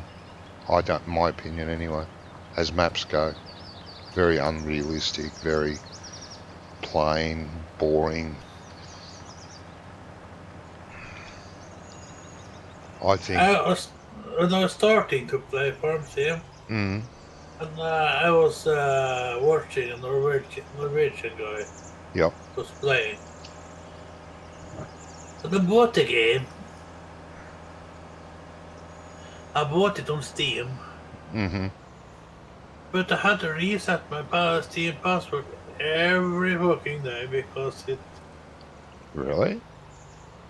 I don't, in my opinion anyway, as maps go. Very unrealistic, very plain, boring. I think. When I was starting to play Farm Sim, Mm, and I was watching a Norwegian guy yep. was playing. And I bought the game. I bought it on Steam, Mm-hmm. but I had to reset my Steam password every fucking day because it. Really?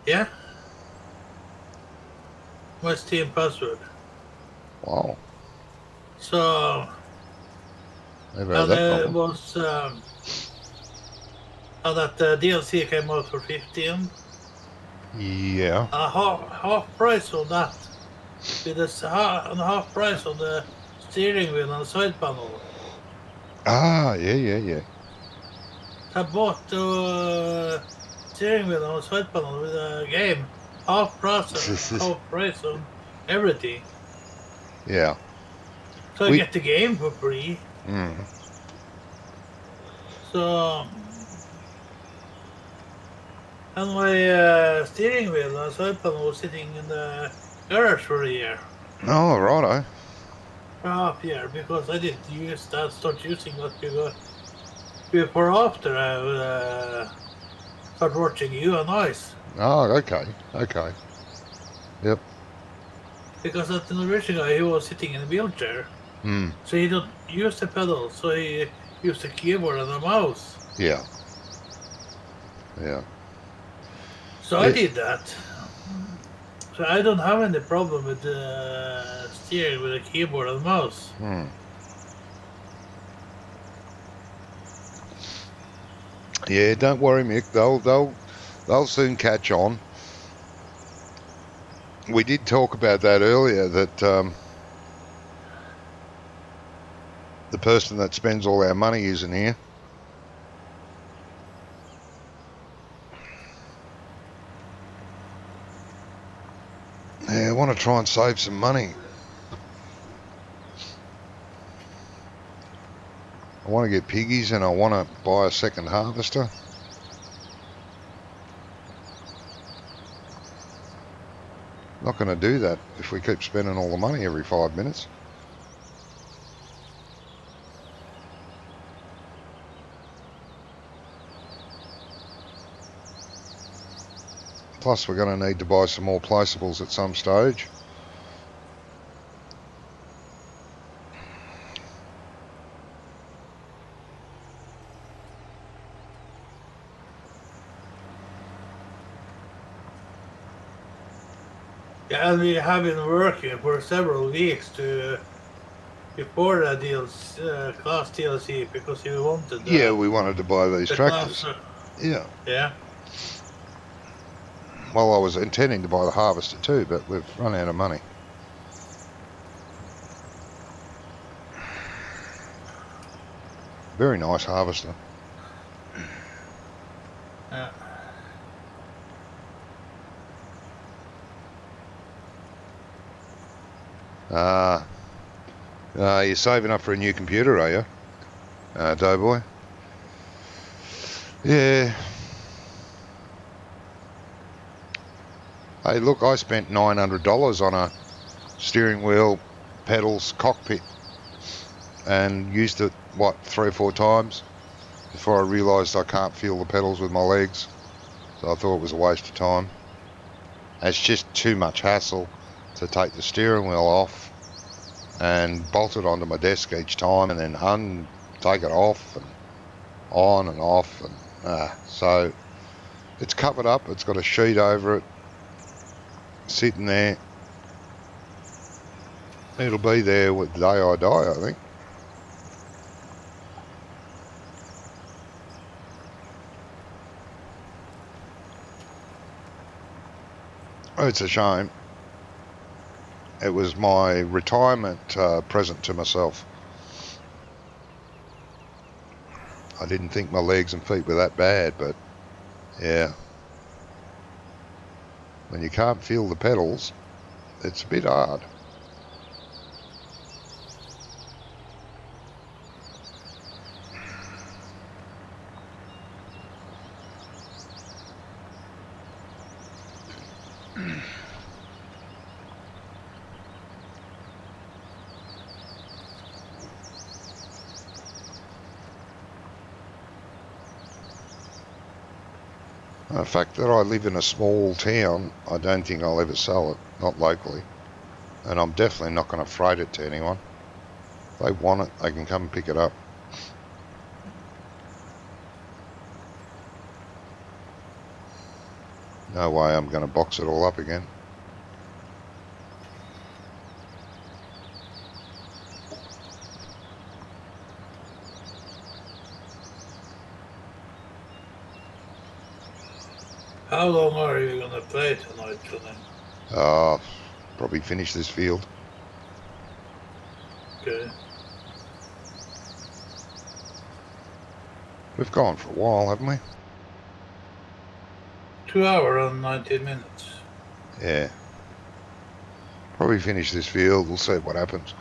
Yeah, my Steam password. Wow. So, Never had and that it problem. was. And that DLC came out for 15. Yeah. Half price on that. With half price on the steering wheel and side panel. Ah, yeah. I bought the steering wheel and side panel with a game. Half price on everything. Yeah. So I We. get the game for free. Mm, So, and my steering wheel and side panel was sitting in the garage for a year. oh, righto. For half year because I didn't start using that before after I start watching you and Ice. Oh, okay. Okay. Yep. Because at the Norwegian guy he was sitting in a wheelchair. Mm, So he don't use the pedals, so he used the keyboard and the mouse. yeah. Yeah. So I Yeah. did that. So I don't have any problem with the steering with the keyboard and mouse. Mm. Yeah, don't worry, Mick. They'll soon catch on. We did talk about that earlier. That the person that spends all our money isn't here. Yeah, I want to try and save some money. I want to get piggies and I want to buy a second harvester. Not going to do that if we keep spending all the money every 5 minutes. Plus, we're going to need to buy some more placeables at some stage. Yeah, and we have been working for several weeks before the class DLC because we wanted Yeah, we wanted to buy these the class. tractors. Yeah. Yeah. Well, I was intending to buy the harvester too, but we've run out of money. Very nice harvester. Yeah. You're saving up for a new computer, are you, Doughboy? Yeah. Hey, look, I spent $900 on a steering wheel, pedals, cockpit, and used it, what, 3 or 4 times? before I realised I can't feel the pedals with my legs. So I thought it was a waste of time. It's just too much hassle to take the steering wheel off and bolt it onto my desk each time and then take it off and on and off. And so it's covered up. It's got a sheet over it sitting there. It'll be there with the day I die, I think. It's a shame. It was my retirement present to myself. I didn't think my legs and feet were that bad, but yeah. When you can't feel the pedals, it's a bit hard. The fact that I live in a small town, I don't think I'll ever sell it, not locally. And I'm definitely not going to freight it to anyone. If they want it, they can come and pick it up. No way I'm going to box it all up again. How long are you gonna play tonight, Johnny? Probably finish this field. Okay. We've gone for a while, haven't we? 2 hours and 19 minutes. Yeah. Probably finish this field. We'll see what happens.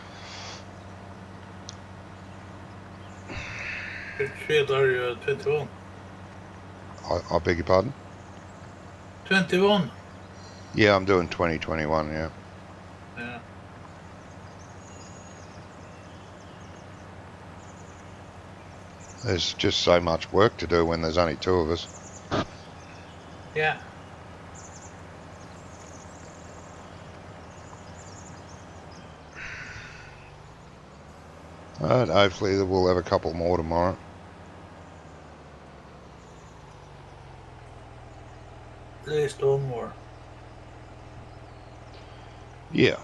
Which field are you at? 21? I beg your pardon? 21? Yeah, I'm doing 2021, yeah. Yeah. There's just so much work to do when there's only two of us. Yeah. Hopefully we'll have a couple more tomorrow. At least one more. Yeah.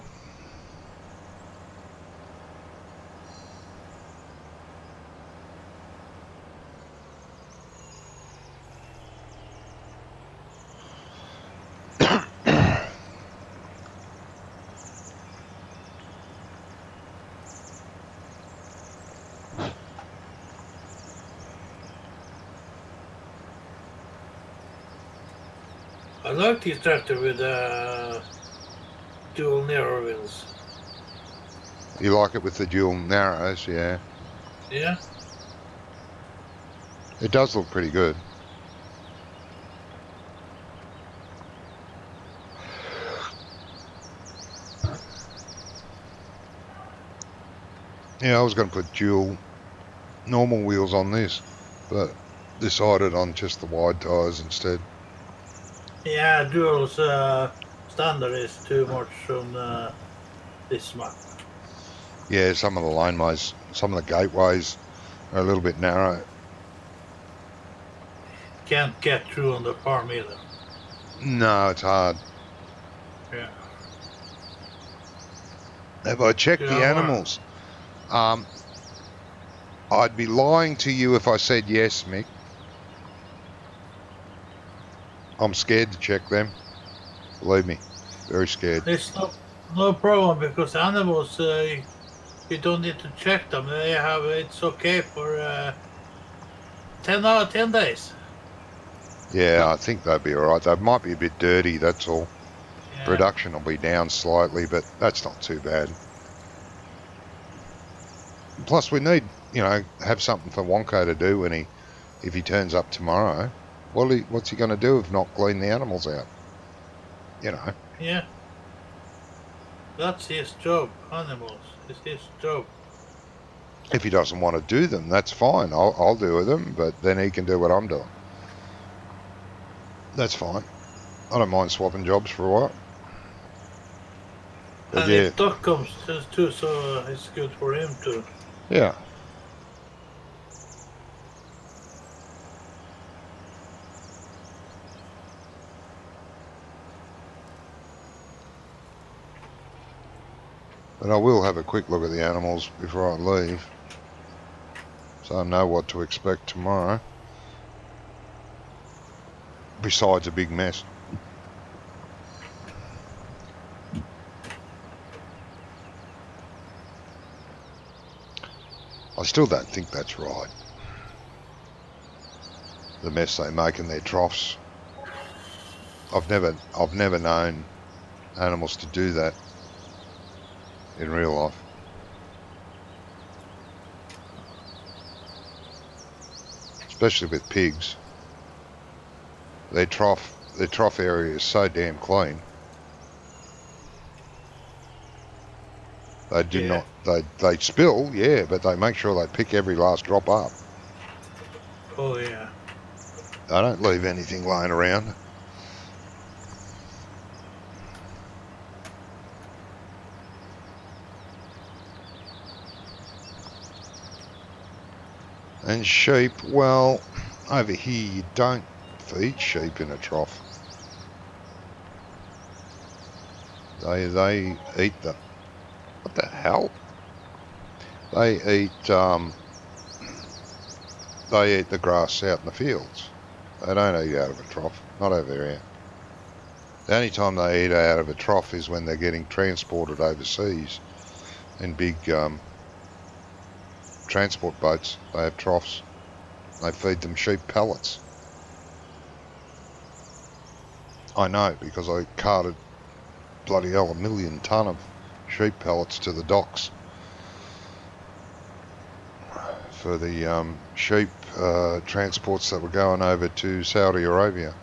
I like this tractor with dual narrow wheels. You like it with the dual narrows, yeah. Yeah. It does look pretty good. Yeah, I was going to put dual normal wheels on this, but decided on just the wide tyres instead. Yeah, dual's standard is too much on this map. Yeah, some of the laneways, some of the gateways are a little bit narrow. Can't get through on the farm either. No, it's hard. Yeah. Have I checked the animals? I'd be lying to you if I said yes, Mick. I'm scared to check them. Believe me, very scared. It's no problem because animals, you don't need to check them. It's okay for 10 days. Yeah, I think they'd be all right. They might be a bit dirty, that's all. Yeah. Production will be down slightly, but that's not too bad. Plus, we need, have something for Wonko to do if he turns up tomorrow. What's he going to do if not clean the animals out? Yeah. That's his job. Animals. It's his job. If he doesn't want to do them, that's fine. I'll do them, but then he can do what I'm doing. That's fine. I don't mind swapping jobs for a while. But And yeah, if Doc comes too, so it's good for him too. yeah. But I will have a quick look at the animals before I leave, so I know what to expect tomorrow. Besides a big mess. I still don't think that's right. The mess they make in their troughs. I've never known animals to do that in real life. Especially with pigs. Their trough area is so damn clean. They do not they spill, yeah, but they make sure they pick every last drop up. Oh yeah. They don't leave anything laying around. And sheep, well, over here you don't feed sheep in a trough. They eat the, what the hell? They eat the grass out in the fields. They don't eat out of a trough, not over here. The only time they eat out of a trough is when they're getting transported overseas in big transport boats. They have troughs. They feed them sheep pellets. I know, because I carted bloody hell 1 million tonne of sheep pellets to the docks for the sheep transports that were going over to Saudi Arabia.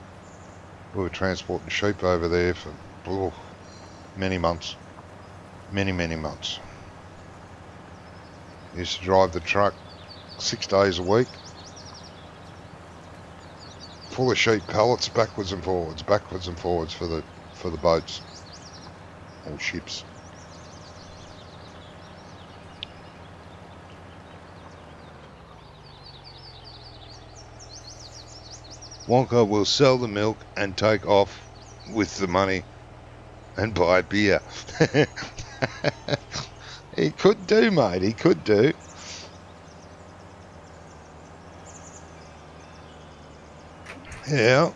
We were transporting sheep over there for many months. Many months. Used to drive the truck 6 days a week, full of sheep pellets, backwards and forwards for the boats or ships. Wonka will sell the milk and take off with the money and buy beer. He could do, mate. He could do. Yeah.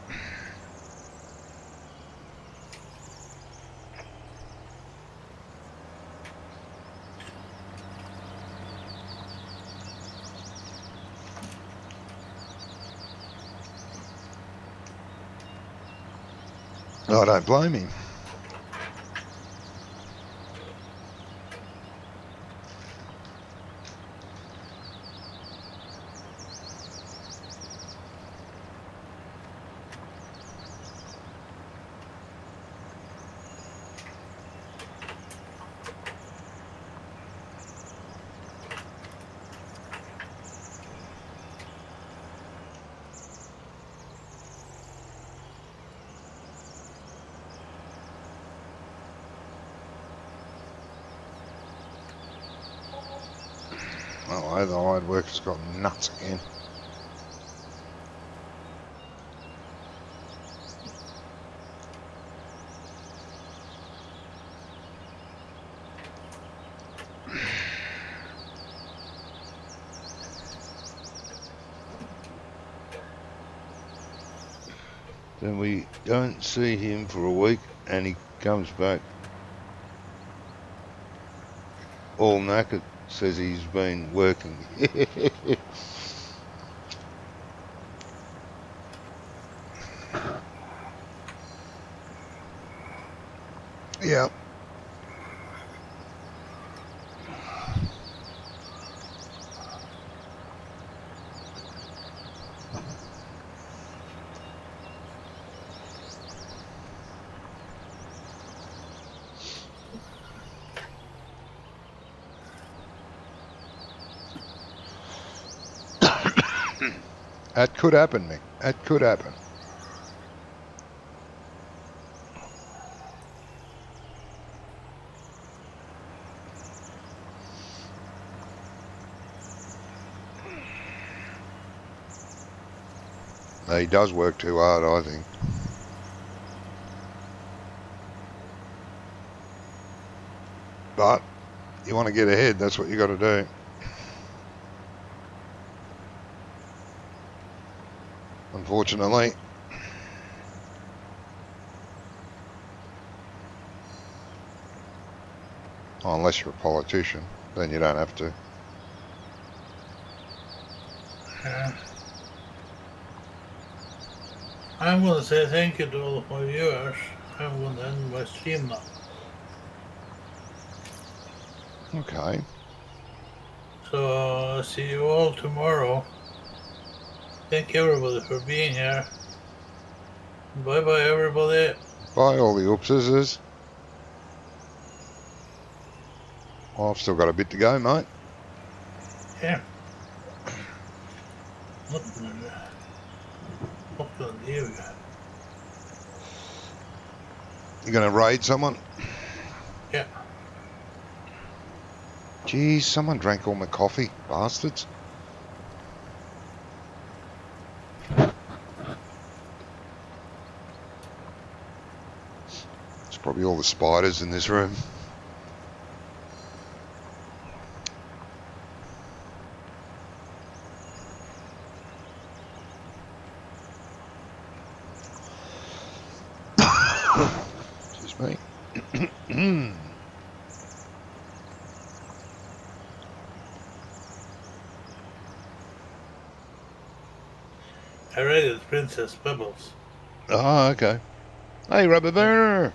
I don't blame him. Oh, the hard worker's got nuts again. Then we don't see him for a week and he comes back all knackered, says he's been working. Yeah. That could happen, Mick. That could happen. He does work too hard, I think. But you want to get ahead, that's what you got to do. Unfortunately. Oh, unless you're a politician, then you don't have to. I'm going to say thank you to all of my viewers. I'm going to end my stream now. Okay. So, see you all tomorrow. Thank you everybody for being here. Bye bye everybody. Bye all the oopses. Well, I've still got a bit to go, mate. Yeah. What the deal? You going to raid someone? Yeah. Geez, someone drank all my coffee, bastards. It's probably all the spiders in this room. Excuse me. I raided Princess Pebbles. Oh, okay. Hey, Rubber Burner.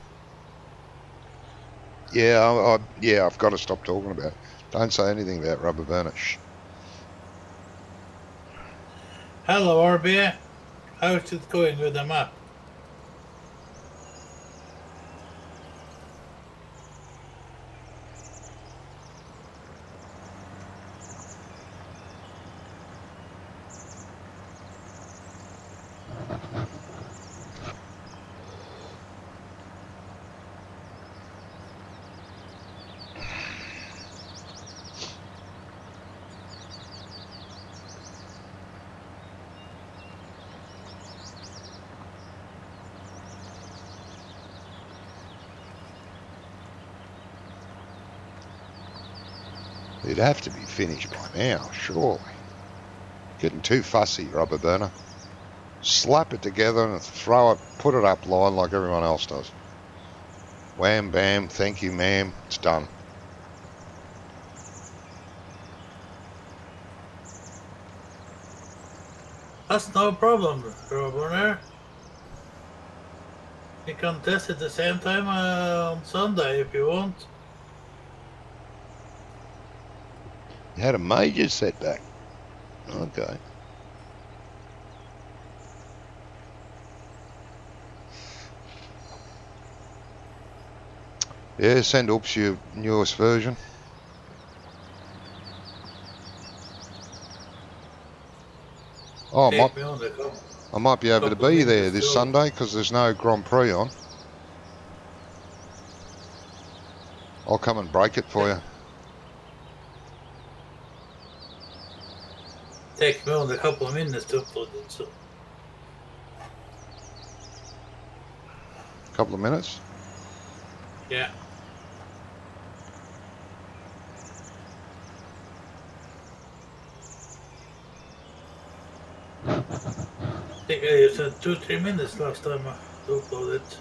Yeah, yeah, I've got to stop talking about it. Don't say anything about Rubber Burner. Shh. Hello RB. How's it going with the map? It'd have to be finished by now, surely. Getting too fussy, Rubber Burner. Slap it together and throw it, put it up line like everyone else does. Wham, bam, thank you, ma'am. It's done. That's no problem, Robert. You can test it at the same time on Sunday if you want. You had a major setback. Okay. Yeah, send Oops your newest version. Oh, Take me on the I might be able to couple be of there minutes this to- Sunday because there's no Grand Prix on. I'll come and break it for you. Take me on a couple of minutes to upload it, so. Couple of minutes. Yeah. I think I said 2-3 minutes last time to upload it.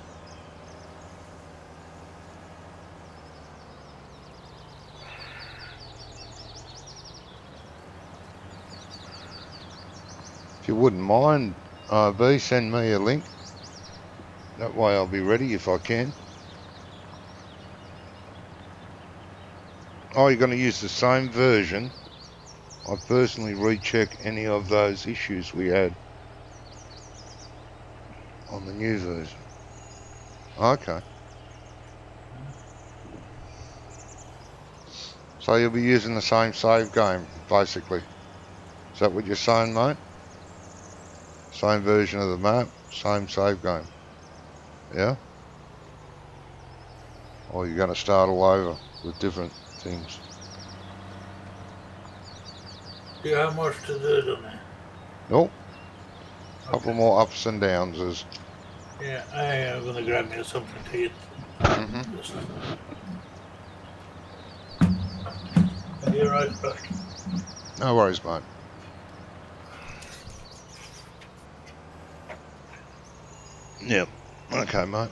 If you wouldn't mind, V, send me a link. That way I'll be ready if I can. Oh, you're going to use the same version. I personally recheck any of those issues we had on the new version. Okay. So you'll be using the same save game, basically. Is that what you're saying, mate? Same version of the map, same save game. Yeah? Or you're going to start all over with different things. Do you have much to do, Donny? Nope. Couple more ups and downs. Yeah, I am gonna grab me something to eat. Just... I'll be right back. No worries, mate. Yep. Okay, mate.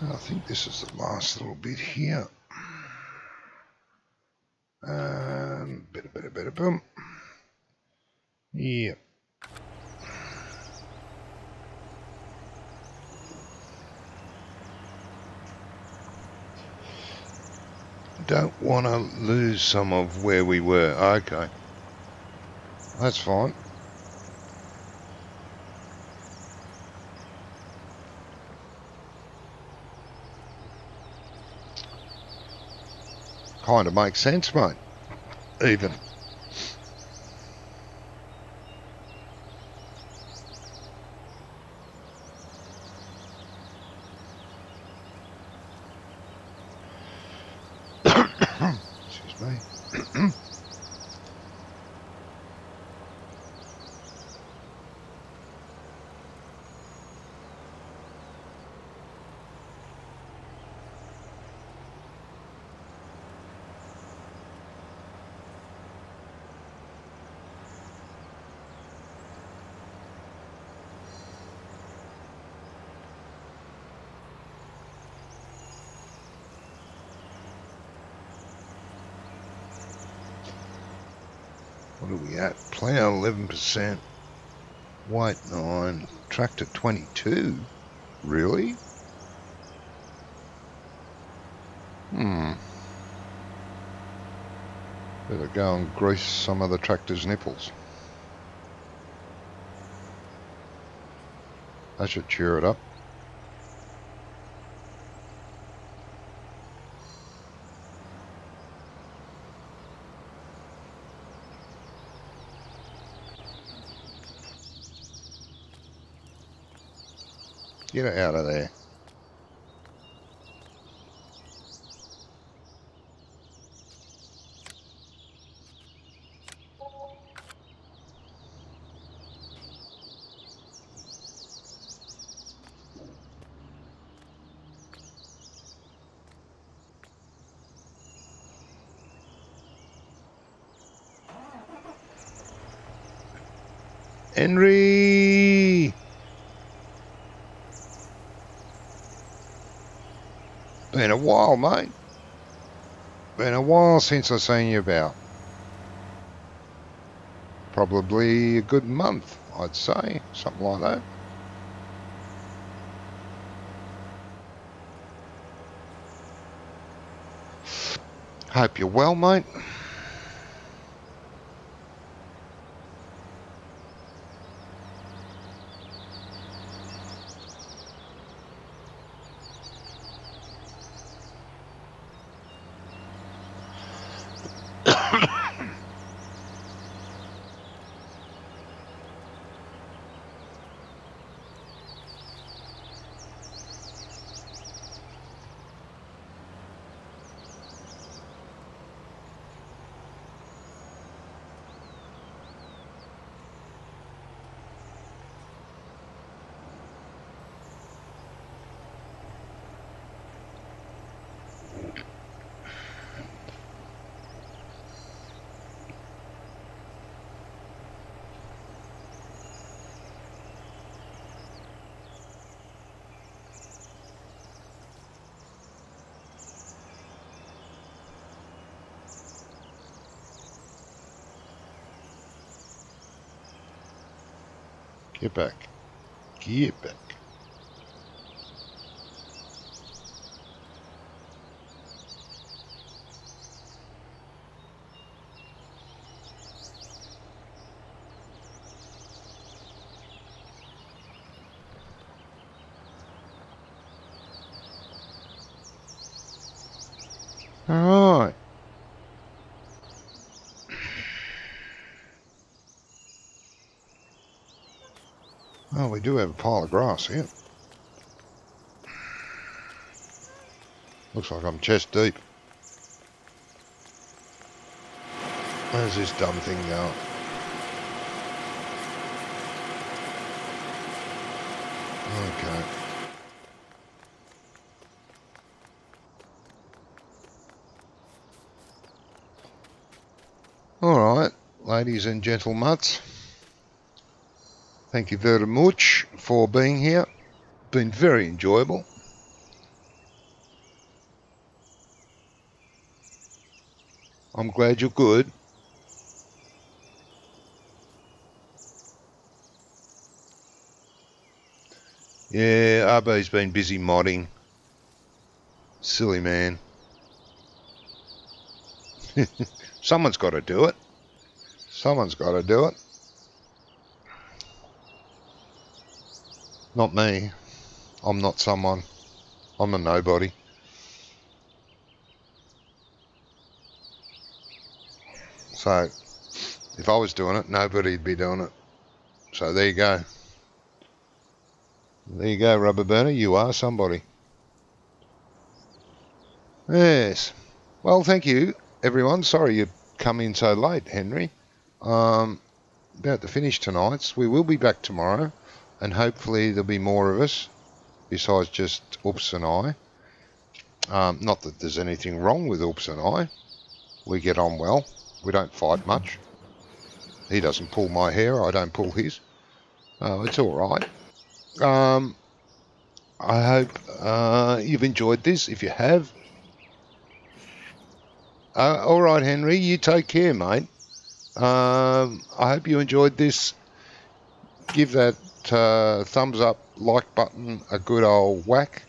I think this is the last little bit here. Boom. Yeah. Don't want to lose some of where we were. Okay. That's fine. Kind of makes sense, mate. Even. Excuse me. What are we at? Plough 11%. White 9. Tractor 22. Really? Better go and grease some of the tractor's nipples. That should cheer it up. Get it out of there. Henry! Been a while, mate. Been a while since I've seen you about. Probably a good month, I'd say. Something like that. Hope you're well, mate. Get back. Get back. All right. Oh, we do have a pile of grass here. Looks like I'm chest deep. Where's this dumb thing going? Okay. All right, ladies and gentlemen. Thank you very much for being here. Been very enjoyable. I'm glad you're good. Yeah, RB's been busy modding. Silly man. Someone's got to do it. Someone's got to do it. Not me. I'm not someone. I'm a nobody. So, if I was doing it, nobody'd be doing it. So there you go. There you go, Rubber Burner. You are somebody. Yes. Well, thank you, everyone. Sorry you come in so late, Henry. About to finish tonight's. We will be back tomorrow, and hopefully there'll be more of us besides just Oops and I. Not that there's anything wrong with Oops and I. We get on well. We don't fight much. He doesn't pull my hair. I don't pull his. It's all right. I hope you've enjoyed this. If you have, all right, Henry, you take care, mate. I hope you enjoyed this. Give that thumbs up, like button a good old whack.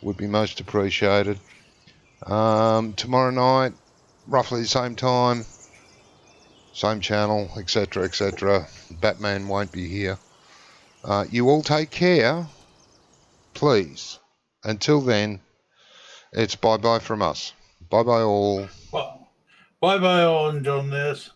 Would be most appreciated. Tomorrow night, roughly the same time, same channel, etc., etc. Batman won't be here. You all take care, please. Until then, it's bye-bye from us. Bye-bye all. Bye bye all, John. This.